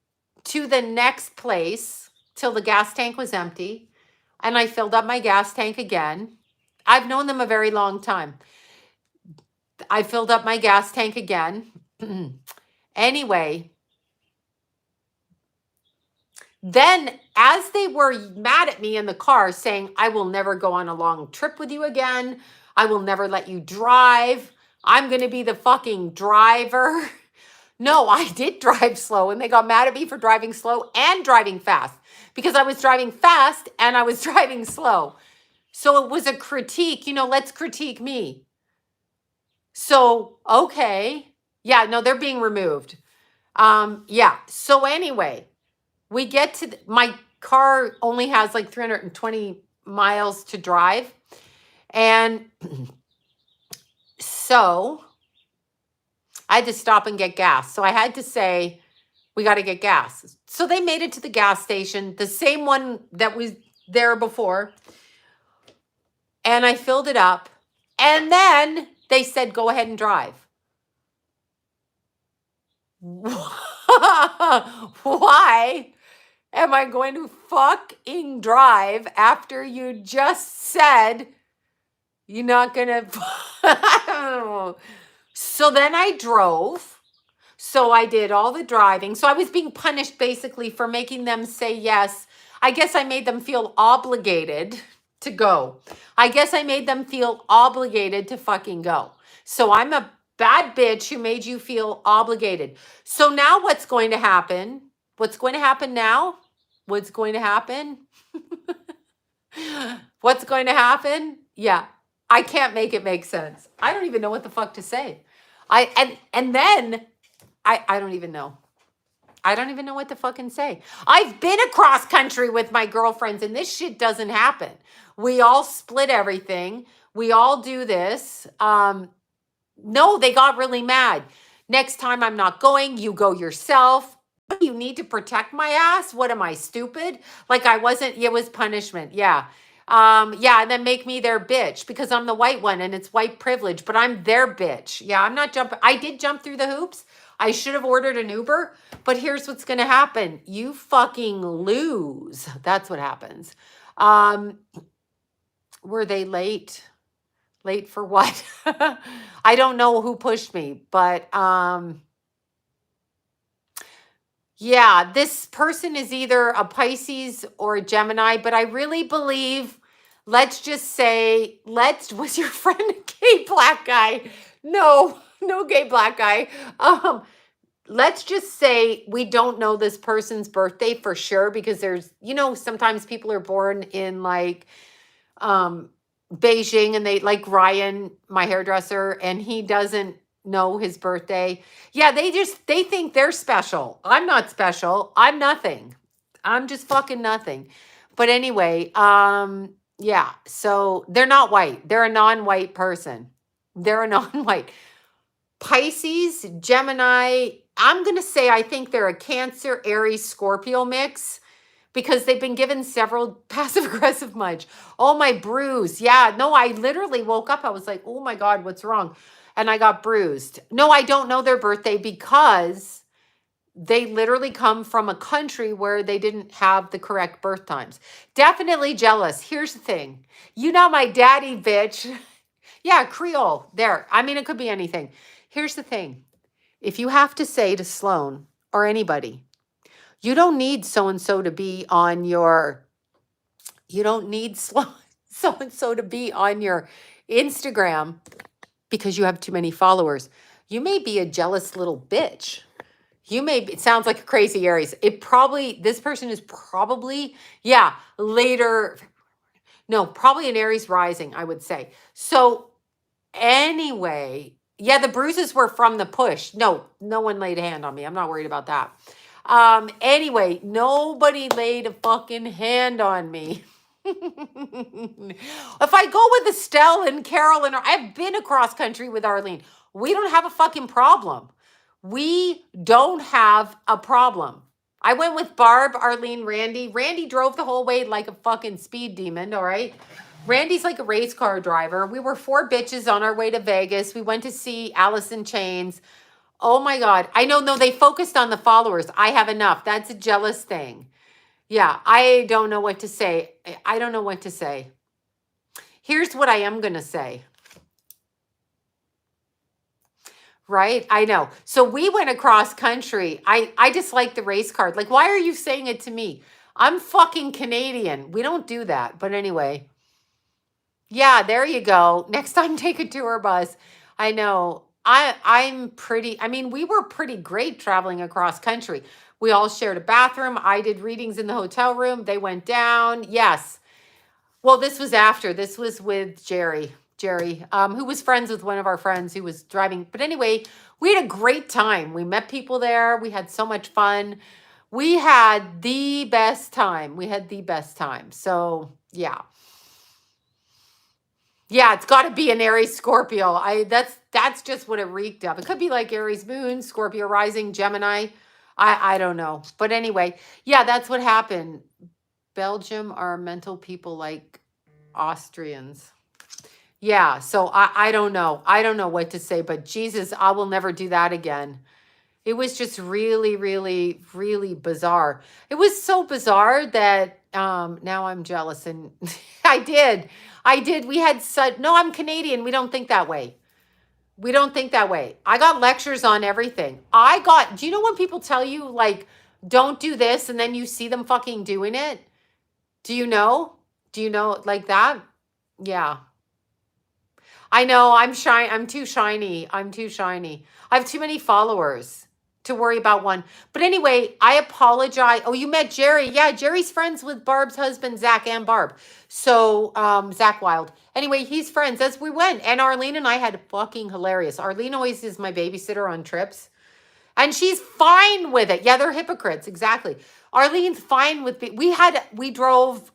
Speaker 1: to the next place till the gas tank was empty. And I filled up my gas tank again. I've known them a very long time. I filled up my gas tank again. Anyway, then as they were mad at me in the car saying, I will never go on a long trip with you again. I will never let you drive. I'm going to be the fucking driver. No, I did drive slow and they got mad at me for driving slow and driving fast because I was driving fast and I was driving slow. So it was a critique, let's critique me. So, okay. Yeah, no, they're being removed. Yeah. So anyway, we get to, my car only has like 320 miles to drive. And so I had to stop and get gas. So I had to say, we got to get gas. So they made it to the gas station, the same one that was there before. And I filled it up. And then they said, go ahead and drive. Why am I going to fucking drive after you just said you're not going to? So then I drove. So I did all the driving. So I was being punished basically for making them say yes. I guess I made them feel obligated to go. I guess I made them feel obligated to fucking go. So I'm a bad bitch who made you feel obligated. So now what's going to happen? What's going to happen now? What's going to happen? What's going to happen? Yeah. I can't make it make sense. I don't even know what the fuck to say. And then I don't even know. I don't even know what to fucking say. I've been across country with my girlfriends and this shit doesn't happen. We all split everything. We all do this. No, they got really mad. Next time I'm not going, you go yourself. What, you need to protect my ass? What am I, stupid? Like I wasn't, it was punishment. Yeah. Yeah, and then make me their bitch because I'm the white one and it's white privilege, but I'm their bitch. Yeah, I'm not jumping. I did jump through the hoops. I should have ordered an Uber, but here's what's going to happen. You fucking lose. That's what happens. Were they late? Late for what? I don't know who pushed me, but yeah, this person is either a Pisces or a Gemini, but I really believe, let's just say, was your friend a gay black guy? No, no gay black guy. Let's just say we don't know this person's birthday for sure because there's, sometimes people are born in like Beijing and they like Ryan, my hairdresser, and he doesn't know his birthday. Yeah, they think they're special. I'm not special. I'm nothing. I'm just fucking nothing. But anyway, yeah, so they're not white. They're a non-white person. They're a non-white. Pisces, Gemini, I'm going to say I think they're a Cancer, Aries, Scorpio mix because they've been given several passive aggressive much. Oh, my bruise. Yeah, no, I literally woke up. I was like, oh my God, what's wrong? And I got bruised. No, I don't know their birthday because they literally come from a country where they didn't have the correct birth times. Definitely jealous. Here's the thing. My daddy, bitch. Yeah, Creole. There. I mean, it could be anything. Here's the thing. If you have to say to Sloan or anybody, you don't need so-and-so to be on your, you don't need so-and-so to be on your Instagram because you have too many followers. You may be a jealous little bitch. It sounds like a crazy Aries. This person is probably, yeah, later. No, probably an Aries rising, I would say. So anyway, yeah, the bruises were from the push. No one laid a hand on me. I'm not worried about that. Anyway, nobody laid a fucking hand on me. If I go with Estelle and Carolyn, I've been across country with Arlene. We don't have a fucking problem. We don't have a problem. I went with Barb, Arlene, Randy. Randy drove the whole way like a fucking speed demon, all right? Randy's like a race car driver. We were 4 bitches on our way to Vegas. We went to see Alice in Chains. Oh my God. I know, no, they focused on the followers. I have enough. That's a jealous thing. Yeah, I don't know what to say. I don't know what to say. Here's what I am going to say. Right? I know. So we went across country. I just like the race card. Like, why are you saying it to me? I'm fucking Canadian. We don't do that. But anyway. Yeah, there you go. Next time, take a tour bus. I know. We were pretty great traveling across country. We all shared a bathroom. I did readings in the hotel room. They went down. Yes. Well, this was after. This was with Jerry, who was friends with one of our friends who was driving. But anyway, we had a great time. We met people there. We had so much fun. We had the best time. So, yeah. Yeah, it's got to be an Aries Scorpio. That's just what it reeked of. It could be like Aries Moon, Scorpio Rising, Gemini. I don't know. But anyway, yeah, that's what happened. Belgium are mental people like Austrians. Yeah, so I don't know. I don't know what to say, but Jesus, I will never do that again. It was just really, really, really bizarre. It was so bizarre that now I'm jealous. And I did. We had no, I'm Canadian. We don't think that way. I got lectures on everything. Do you know when people tell you, like, don't do this, and then you see them fucking doing it? Do you know? Like that? Yeah. I know, I'm too shiny. I have too many followers to worry about one. But anyway, I apologize. Oh, you met Jerry. Yeah, Jerry's friends with Barb's husband, Zach, and Barb. So, Zach Wild. Anyway, he's friends as we went. And Arlene and I had fucking hilarious. Arlene always is my babysitter on trips. And she's fine with it. Yeah, they're hypocrites. Exactly. Arlene's fine with it. We drove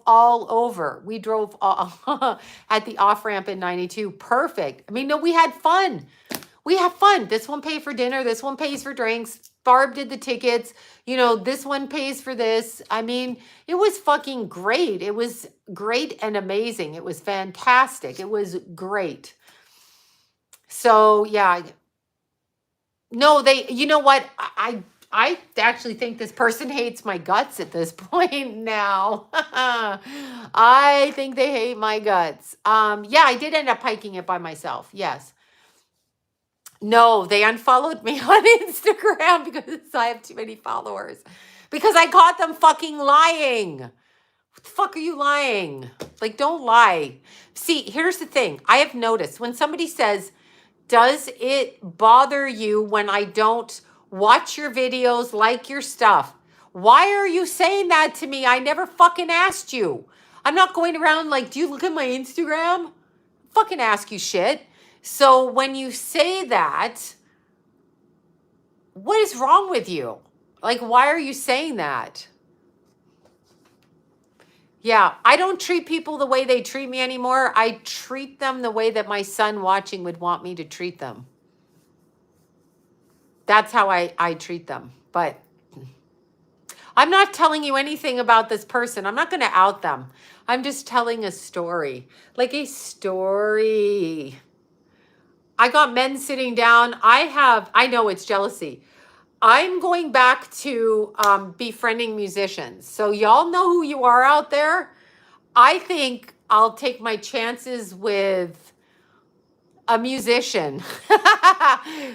Speaker 1: all over. We drove all at the off ramp in 92. Perfect. I mean, no, we had fun. We have fun. This one paid for dinner. This one pays for drinks. Barb did the tickets. You know, this one pays for this. I mean, it was fucking great. It was great and amazing. It was fantastic. It was great. So yeah, no, you know what? I actually think this person hates my guts at this point now. I think they hate my guts. Yeah, I did end up hiking it by myself. Yes. No, they unfollowed me on Instagram because I have too many followers. Because I caught them fucking lying. What the fuck are you lying? Like, don't lie. See, here's the thing. I have noticed when somebody says, does it bother you when I don't watch your videos, like your stuff? Why are you saying that to me? I never fucking asked you. I'm not going around like, do you look at my Instagram? Fucking ask you shit. So when you say that, what is wrong with you? Like, why are you saying that? Yeah, I don't treat people the way they treat me anymore. I treat them the way that my son watching would want me to treat them. That's how I treat them. But I'm not telling you anything about this person. I'm not going to out them. I'm just telling a story. Like a story. I got men sitting down. I know it's jealousy. I'm going back to befriending musicians. So y'all know who you are out there. I think I'll take my chances with a musician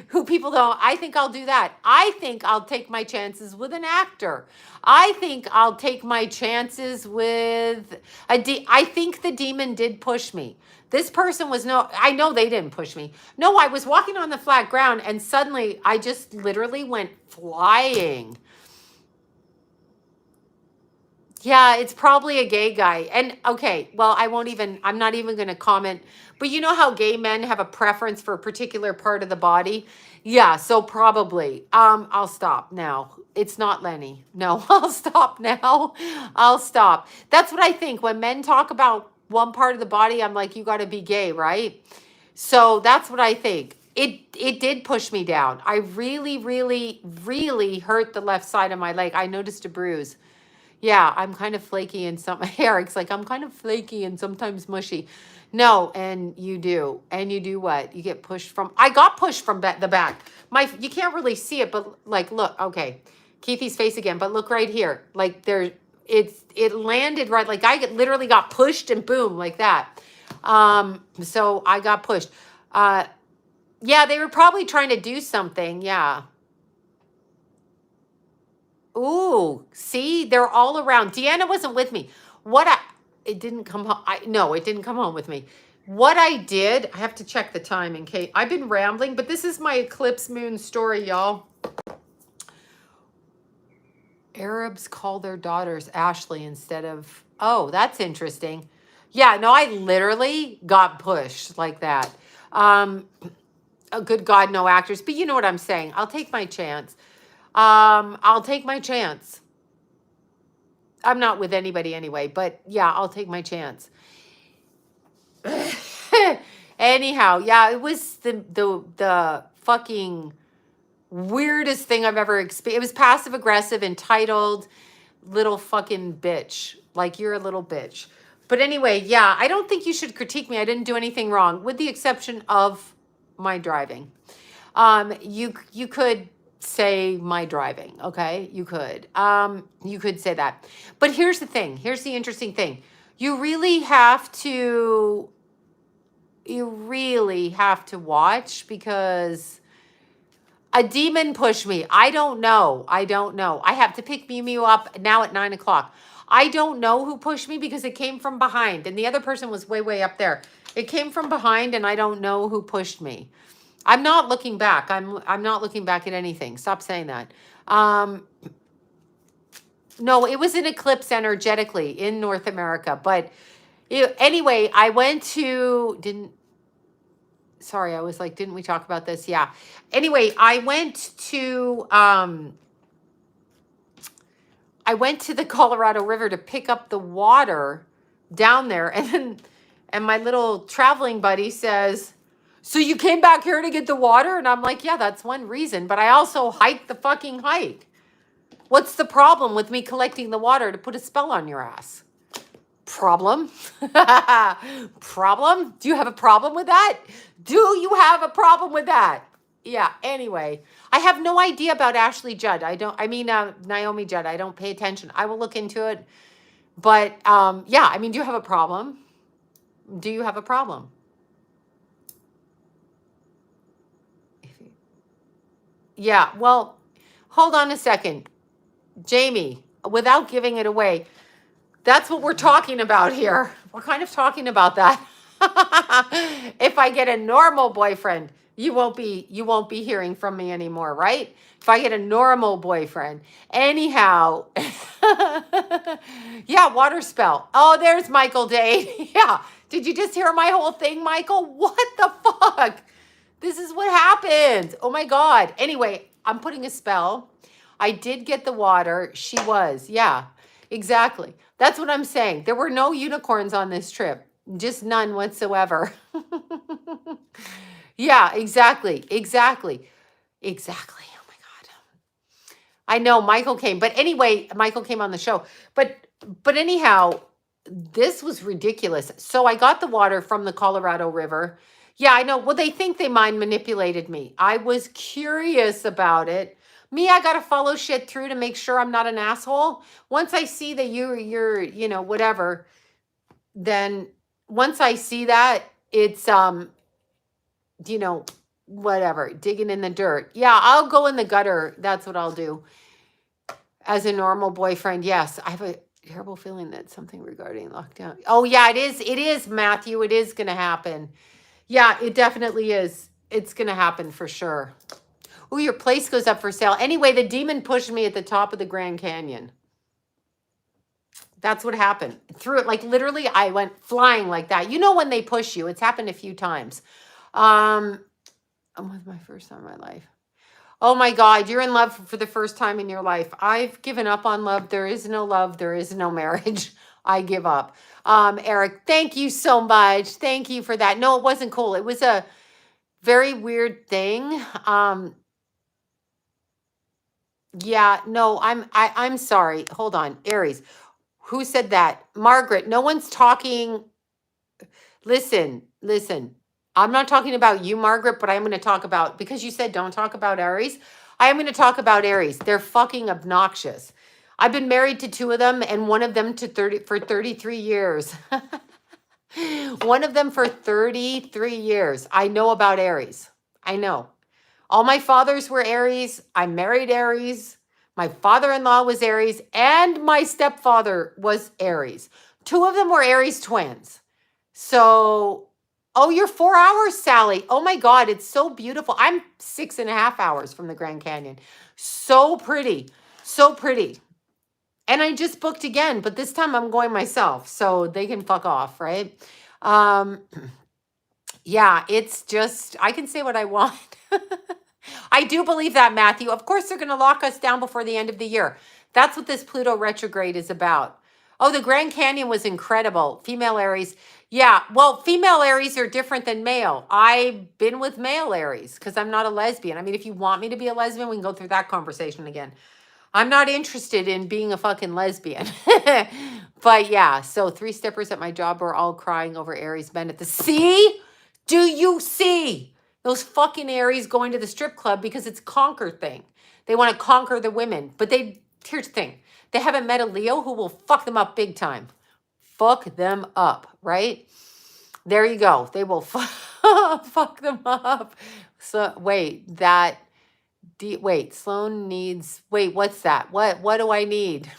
Speaker 1: who people don't. I think I'll do that. I think I'll take my chances with an actor. I think I'll take my chances with I think the demon did push me. This person was I know they didn't push me. No, I was walking on the flat ground and suddenly I just literally went flying. Yeah, it's probably a gay guy. And okay, well, I'm not even going to comment. But you know how gay men have a preference for a particular part of the body? Yeah, so probably. I'll stop now. It's not Lenny. No, I'll stop now. I'll stop. That's what I think. When men talk about one part of the body, I'm like, you got to be gay, right? So that's what I think. It did push me down. I really, really, really hurt the left side of my leg. I noticed a bruise. Yeah, I'm kind of flaky and Eric's like, I'm kind of flaky and sometimes mushy. No, and you do. And you do what? You get pushed from, I got pushed from the back. You can't really see it, but like, look, okay. Keithy's face again, but look right here. Like it landed right, like I literally got pushed and boom, like that. So I got pushed. Yeah, they were probably trying to do something. Yeah. Ooh, see, they're all around. Deanna wasn't with me. It didn't come home. No, it didn't come home with me. What I did, I have to check the time in case I've been rambling, but this is my eclipse moon story, y'all. Arabs call their daughters Ashley instead of, oh, that's interesting. Yeah, no, I literally got pushed like that. Oh, good God, no actors, but you know what I'm saying. I'll take my chance. I'll take my chance. I'm not with anybody anyway, but yeah, I'll take my chance. Anyhow, yeah, it was the fucking weirdest thing I've ever experienced. It was passive aggressive, entitled, little fucking bitch. Like, you're a little bitch. But anyway, yeah, I don't think you should critique me. I didn't do anything wrong, with the exception of my driving. You could say my driving, okay? You could say that. But here's the thing. Here's the interesting thing. You really have to watch, because a demon pushed me. I don't know. I have to pick Mew Mew up now at 9 o'clock. I don't know who pushed me because it came from behind, and the other person was way, way up there. It came from behind, and I don't know who pushed me. I'm not looking back. I'm not looking back at anything. Stop saying that. No, it was an eclipse energetically in North America. But anyway, I went to, Sorry, I was like, didn't we talk about this? Yeah. Anyway, I went to the Colorado River to pick up the water down there, and my little traveling buddy says, "So you came back here to get the water?" And I'm like, "Yeah, that's one reason, but I also hiked the fucking hike. What's the problem with me collecting the water to put a spell on your ass?" Problem? Problem? Do you have a problem with that? Do you have a problem with that? Yeah, anyway, I have no idea about Ashley Judd. Naomi Judd. I don't pay attention. I will look into it. But yeah, I mean, do you have a problem? Do you have a problem? Yeah, well, hold on a second. Jamie, without giving it away, that's what we're talking about here. We're kind of talking about that. If I get a normal boyfriend, you won't be hearing from me anymore, right? If I get a normal boyfriend. Anyhow, yeah, water spell. Oh, there's Michael Day. Yeah. Did you just hear my whole thing, Michael? What the fuck? This is what happened. Oh my God. Anyway, I'm putting a spell. I did get the water. She was. Yeah, exactly. That's what I'm saying. There were no unicorns on this trip, just none whatsoever. Yeah, exactly. Exactly. Exactly. Oh my God. I know Michael came, but anyway, Michael came on the show. But anyhow, this was ridiculous. So I got the water from the Colorado River. Yeah, I know. Well, they think they mind manipulated me. I was curious about it. Me, I gotta follow shit through to make sure I'm not an asshole. Once I see that you're, whatever, then once I see that, it's you know, whatever, digging in the dirt. Yeah, I'll go in the gutter. That's what I'll do. As a normal boyfriend, yes. I have a terrible feeling that something regarding lockdown. Oh, yeah, it is. It is, Matthew. It is going to happen. Yeah, it definitely is. It's going to happen for sure. Oh, your place goes up for sale. Anyway, the demon pushed me at the top of the Grand Canyon. That's what happened. Through it, like literally, I went flying like that. You know when they push you. It's happened a few times. I'm with my first time in my life. Oh my God, you're in love for the first time in your life. I've given up on love. There is no love. There is no marriage. I give up. Eric, thank you so much. Thank you for that. No, it wasn't cool. It was a very weird thing. Yeah, no, I'm sorry. Hold on. Aries. Who said that? Margaret, no one's talking. Listen. I'm not talking about you, Margaret, but I'm going to talk about, because you said don't talk about Aries. I am going to talk about Aries. They're fucking obnoxious. I've been married to two of them and one of them for 33 years. One of them for 33 years. I know about Aries. I know. All my fathers were Aries. I married Aries. My father-in-law was Aries and my stepfather was Aries. Two of them were Aries twins. So, oh, you're 4 hours, Sally. Oh my God, it's so beautiful. I'm 6.5 hours from the Grand Canyon. So pretty. So pretty. And I just booked again, but this time I'm going myself, so they can fuck off, right? Yeah, it's just, I can say what I want. I do believe that, Matthew. Of course, they're going to lock us down before the end of the year. That's what this Pluto retrograde is about. Oh, the Grand Canyon was incredible. Female Aries. Yeah, well, female Aries are different than male. I've been with male Aries because I'm not a lesbian. I mean, if you want me to be a lesbian, we can go through that conversation again. I'm not interested in being a fucking lesbian. But yeah, so 3-steppers at my job are all crying over Aries men at the sea. Do you see those fucking Aries going to the strip club because it's conquer thing? They want to conquer the women. But here's the thing. They haven't met a Leo who will fuck them up big time. Fuck them up, right? There you go. They will fuck them up. So wait, Sloan needs, what's that? What do I need?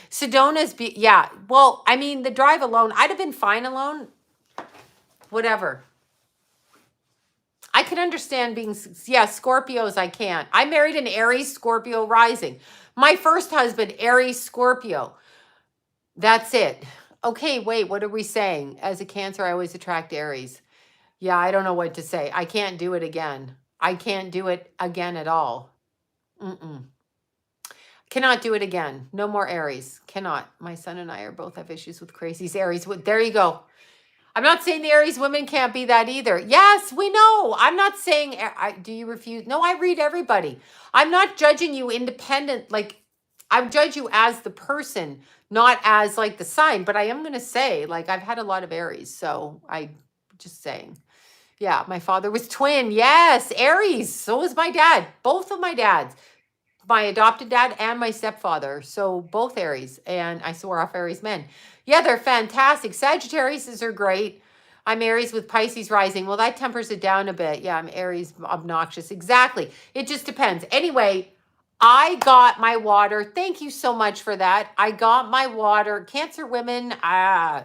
Speaker 1: Sedona's, yeah. Well, I mean, the drive alone, I'd have been fine alone. Whatever. I can understand being, yeah, Scorpios, I can't. I married an Aries Scorpio rising. My first husband, Aries Scorpio. That's it. Okay, wait, what are we saying? As a Cancer, I always attract Aries. Yeah, I don't know what to say. I can't do it again. I can't do it again at all. Mm-mm. Cannot do it again. No more Aries. Cannot. My son and I are both have issues with crazies. Aries. There you go. I'm not saying the Aries women can't be that either. Yes, we know. I'm not saying, do you refuse? No, I read everybody. I'm not judging you independent. Like, I judge you as the person, not as like the sign. But I am going to say, like, I've had a lot of Aries. So I just saying. Yeah, my father was twin. Yes, Aries. So was my dad. Both of my dads, my adopted dad and my stepfather. So both Aries. And I swore off Aries men. Yeah, they're fantastic. Sagittarius are great. I'm Aries with Pisces rising. Well, that tempers it down a bit. Yeah, I'm Aries obnoxious. Exactly. It just depends. Anyway, I got my water. Thank you so much for that. I got my water. Cancer women, I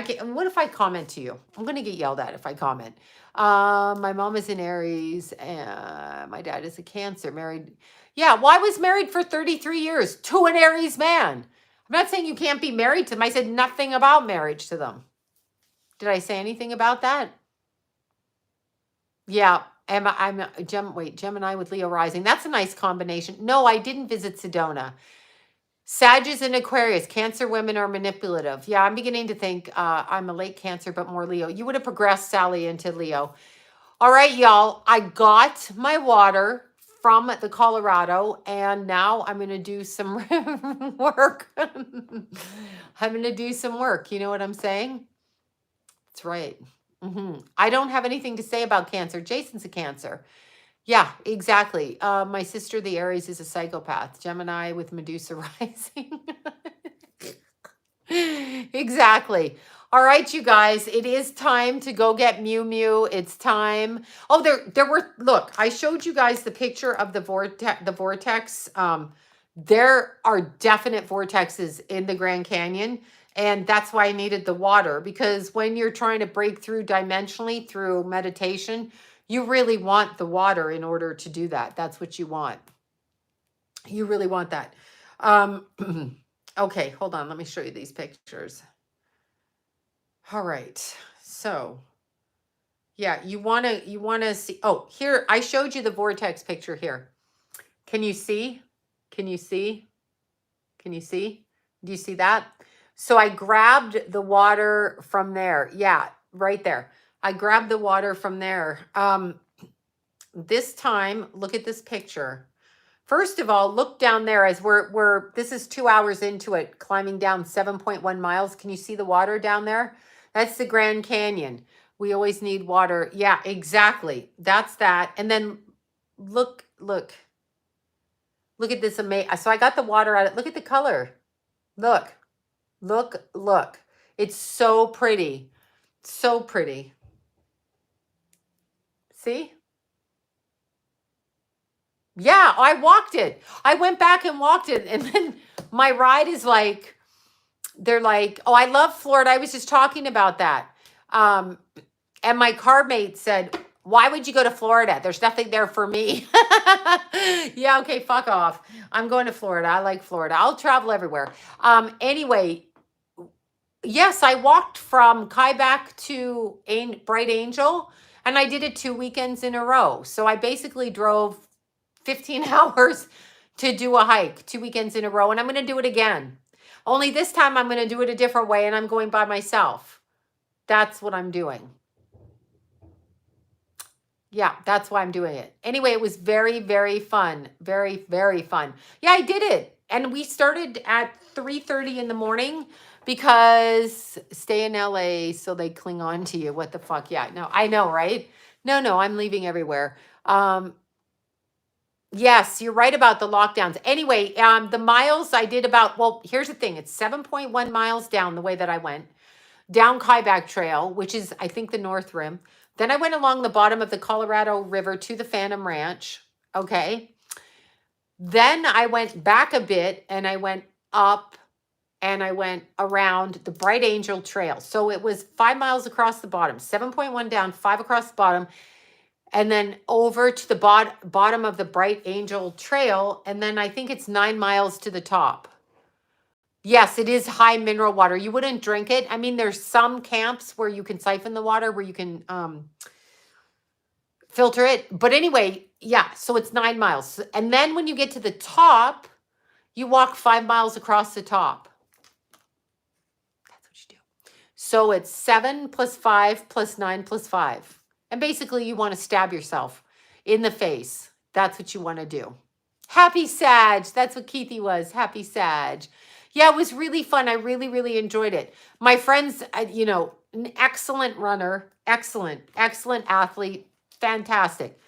Speaker 1: can, what if I comment to you? I'm going to get yelled at if I comment. My mom is an Aries and my dad is a Cancer, married. Yeah, well, I was married for 33 years to an Aries man. I'm not saying you can't be married to them. I said nothing about marriage to them. Did I say anything about that? Yeah, Gemini with Leo rising. That's a nice combination. No, I didn't visit Sedona. Sagittarius and Aquarius, Cancer women are manipulative. Yeah, I'm beginning to think I'm a late Cancer, but more Leo. You would have progressed, Sally, into Leo. All right, y'all. I got my water from the Colorado, and now I'm going to do some work. I'm going to do some work. You know what I'm saying? That's right. I don't have anything to say about Cancer. Jason's a Cancer. Yeah, exactly. My sister, the Aries, is a psychopath. Gemini with Medusa rising. Exactly. All right, you guys, it is time to go get Mew Mew. It's time. Oh, there were, look, I showed you guys the picture of the vortex. There are definite vortexes in the Grand Canyon. And that's why I needed the water, because when you're trying to break through dimensionally through meditation, you really want the water in order to do that. That's what you want. You really want that. Okay, hold on. Let me show you these pictures. All right. So, yeah, you want to see. Oh, here, I showed you the vortex picture here. Can you see? Can you see? Can you see? Do you see that? So I grabbed the water from there. Yeah, right there. I grabbed the water from there. This time, look at this picture. First of all, look down there as this is 2 hours into it, climbing down 7.1 miles. Can you see the water down there? That's the Grand Canyon. We always need water. Yeah, exactly. That's that. And then look at this amazing. So I got the water out. Look at the color. Look. It's so pretty. So pretty. See? Yeah, I walked it. I went back and walked it. And then my ride is like, they're like, oh, I love Florida. I was just talking about that. And my car mate said, why would you go to Florida? There's nothing there for me. Yeah, okay, fuck off. I'm going to Florida. I like Florida. I'll travel everywhere. Anyway, yes, I walked from Kaibak to Bright Angel, and I did it 2 weekends in a row. So I basically drove 15 hours to do a hike 2 weekends in a row, and I'm going to do it again. Only this time I'm going to do it a different way, and I'm going by myself. That's what I'm doing. Yeah, that's why I'm doing it. Anyway, it was very, very fun. Very, very fun. Yeah, I did it. And we started at 3:30 in the morning because stay in LA so they cling on to you. What the fuck? Yeah, no, I know, right? No, I'm leaving everywhere. Yes, you're right about the lockdowns. Anyway, the miles I did about, well, here's the thing. It's 7.1 miles down the way that I went. Down Kaibak Trail, which is, I think, the North Rim. Then I went along the bottom of the Colorado River to the Phantom Ranch. Okay. Then I went back a bit and I went up and I went around the Bright Angel Trail. So it was 5 miles across the bottom, 7.1 down, 5 across the bottom, and then over to the bottom of the Bright Angel Trail. And then I think it's 9 miles to the top. Yes, it is high mineral water. You wouldn't drink it. I mean, there's some camps where you can siphon the water, where you can filter it. But anyway, yeah, so it's 9 miles. And then when you get to the top, you walk 5 miles across the top. That's what you do. So it's 7 plus 5 plus 9 plus 5. And basically, you want to stab yourself in the face. That's what you want to do. Happy Sag. That's what Keithy was. Happy Sag. Yeah, it was really fun. I really, really enjoyed it. My friend's, you know, an excellent runner, excellent athlete, fantastic.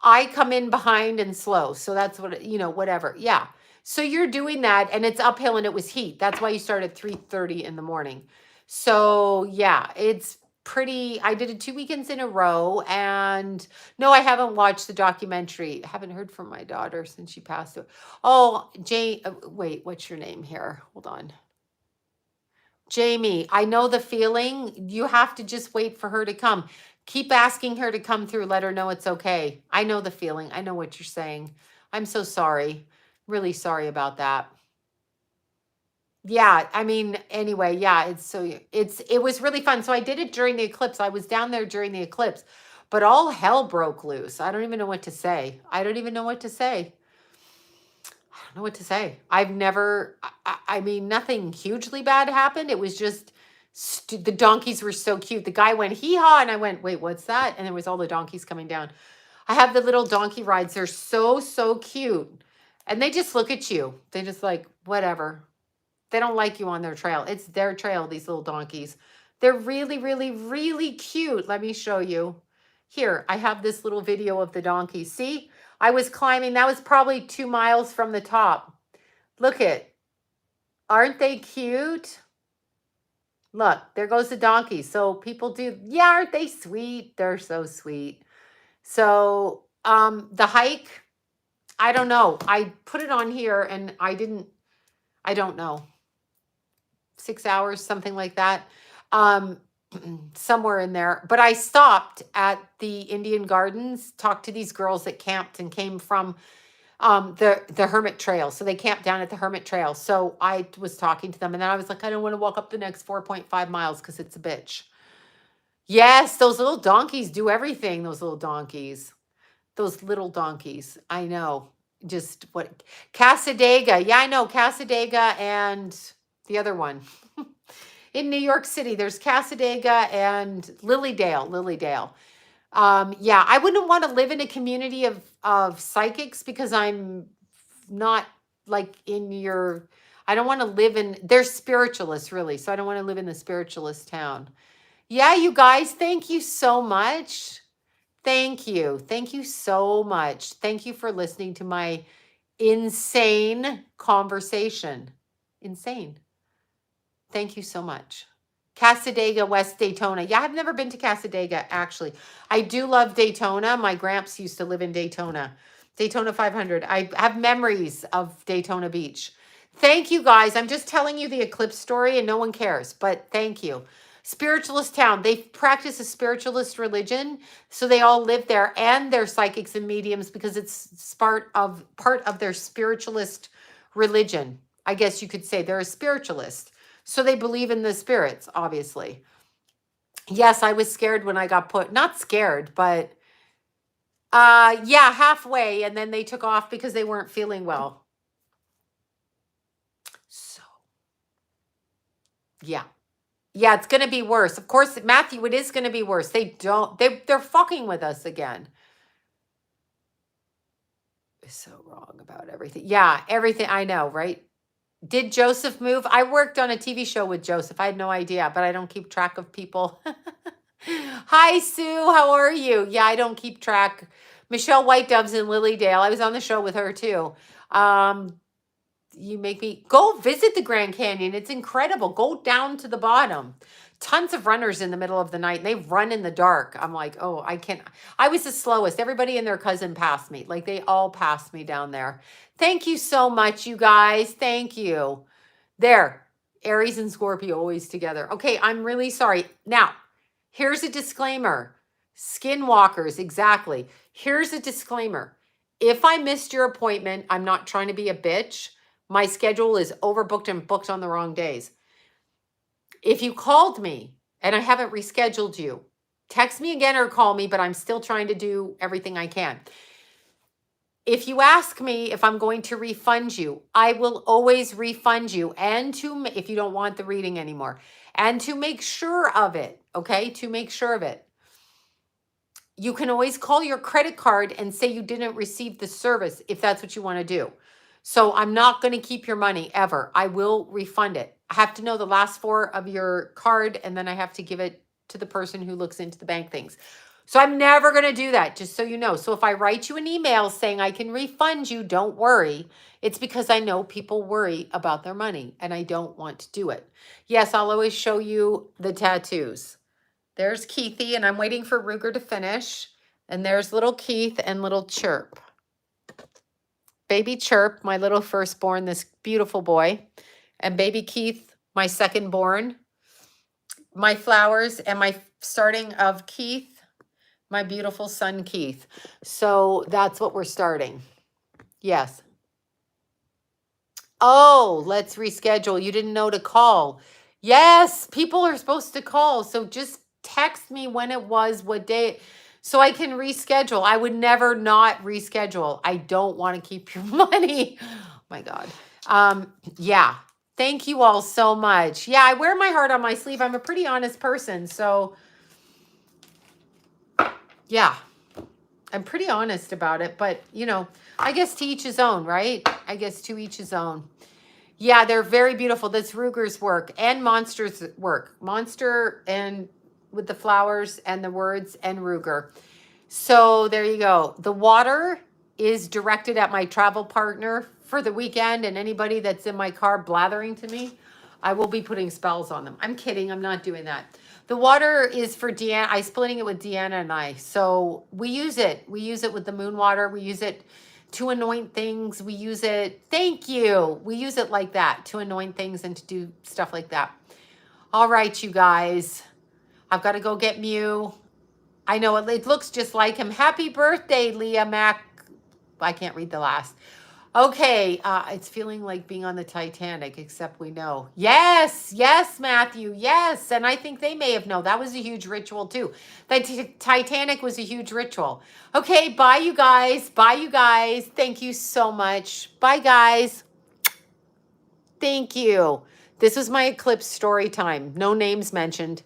Speaker 1: I come in behind and slow. So that's what, you know, whatever. Yeah. So you're doing that and it's uphill and it was heat. That's why you start at 3:30 in the morning. So yeah, it's pretty, I did it 2 weekends in a row. And no, I haven't watched the documentary. I haven't heard from my daughter since she passed away. Oh, Jane, wait, what's your name here? Hold on. Jamie, I know the feeling. You have to just wait for her to come. Keep asking her to come through. Let her know it's okay. I know the feeling. I know what you're saying. I'm so sorry. Really sorry about that. Yeah, I mean, anyway, yeah, it was really fun. So I did it during the eclipse. I was down there during the eclipse, but all hell broke loose. I don't even know what to say. I don't even know what to say. I don't know what to say. I've never, I mean, nothing hugely bad happened. It was just, the donkeys were so cute. The guy went hee-haw, and I went, wait, what's that? And there was all the donkeys coming down. I have the little donkey rides. They're so, so cute. And they just look at you. They just like, whatever. They don't like you on their trail. It's their trail, these little donkeys. They're really, really, really cute. Let me show you. Here, I have this little video of the donkeys. See? I was climbing. That was probably 2 miles from the top. Look it. Aren't they cute? Look, there goes the donkey. So people do, yeah, aren't they sweet? They're so sweet. So the hike, I don't know. I put it on here and I don't know. 6 hours, something like that. Somewhere in there. But I stopped at the Indian Gardens, talked to these girls that camped and came from the Hermit Trail. So they camped down at the Hermit Trail. So I was talking to them and then I was like, I don't want to walk up the next 4.5 miles because it's a bitch. Yes, those little donkeys do everything. Those little donkeys. Those little donkeys. I know. Just what? Casadega. Yeah, I know. Casadega and the other one. In New York City, there's Casadega and Lilydale. Yeah, I wouldn't want to live in a community of psychics because I'm not like in your, I don't want to live in, they're spiritualists really. So I don't want to live in the spiritualist town. Yeah, you guys, thank you so much. Thank you. Thank you so much. Thank you for listening to my insane conversation. Insane. Thank you so much. Casadega, West Daytona. Yeah, I've never been to Casadega, actually. I do love Daytona. My gramps used to live in Daytona. Daytona 500. I have memories of Daytona Beach. Thank you, guys. I'm just telling you the eclipse story and no one cares, but thank you. Spiritualist town. They practice a spiritualist religion, so they all live there, and they're psychics and mediums because it's part of their spiritualist religion. I guess you could say they're a spiritualist. So they believe in the spirits, obviously. Yes, I was scared when I got put, not scared, but yeah, halfway, and then they took off because they weren't feeling well. So yeah. Yeah, it's going to be worse. Of course, Matthew, it is going to be worse. They're fucking with us again. It's so wrong about everything. Yeah, everything. I know, right? Did Joseph move? I worked on a TV show with Joseph. I had no idea, but I don't keep track of people. Hi, Sue. How are you? Yeah, I don't keep track. Michelle White Doves in Lilydale. I was on the show with her too. You make me go visit the Grand Canyon. It's incredible. Go down to the bottom. Tons of runners in the middle of the night. And they run in the dark. I'm like, oh, I can't. I was the slowest. Everybody and their cousin passed me. Like they all passed me down there. Thank you so much, you guys. Thank you. There. Aries and Scorpio always together. Okay, I'm really sorry. Now, here's a disclaimer. Skinwalkers, exactly. Here's a disclaimer. If I missed your appointment, I'm not trying to be a bitch, My schedule is overbooked and booked on the wrong days. If you called me and I haven't rescheduled you, text me again or call me, but I'm still trying to do everything I can. If you ask me if I'm going to refund you, I will always refund you, and if you don't want the reading anymore, and to make sure of it, okay? To make sure of it. You can always call your credit card and say you didn't receive the service if that's what you want to do. So I'm not going to keep your money ever. I will refund it. I have to know the last four of your card, and then I have to give it to the person who looks into the bank things. So I'm never going to do that, just so you know. So if I write you an email saying I can refund you, don't worry. It's because I know people worry about their money, and I don't want to do it. Yes, I'll always show you the tattoos. There's Keithy, and I'm waiting for Ruger to finish. And there's little Keith and little Chirp. Baby Chirp, my little firstborn, this beautiful boy. And baby Keith, my secondborn. My flowers and my starting of Keith, my beautiful son Keith. So that's what we're starting. Yes. Oh, let's reschedule. You didn't know to call. Yes, people are supposed to call. So just text me when it was, what day, so I can reschedule. I would never not reschedule. I don't want to keep your money. Oh my God. Yeah. Thank you all so much. Yeah, I wear my heart on my sleeve. I'm a pretty honest person. So yeah, I'm pretty honest about it. But, you know, I guess to each his own, right? I guess to each his own. Yeah, they're very beautiful. That's Ruger's work and Monster's work. Monster and with the flowers and the words and Ruger. So there you go. The water is directed at my travel partner for the weekend, and anybody that's in my car blathering to me, I will be putting spells on them. I'm kidding. I'm not doing that. The water is for Deanna. I'm splitting it with Deanna and I. So we use it. We use it with the moon water. We use it to anoint things. We use it. Thank you. We use it like that to anoint things and to do stuff like that. All right, you guys. I've got to go get Mew. I know it looks just like him. Happy birthday, Leah Mac. I can't read the last. Okay, it's feeling like being on the Titanic, except we know. Yes, yes, Matthew, yes. And I think they may have known. That was a huge ritual too. The Titanic was a huge ritual. Okay, bye, you guys. Bye, you guys. Thank you so much. Bye, guys. Thank you. This was my eclipse story time. No names mentioned.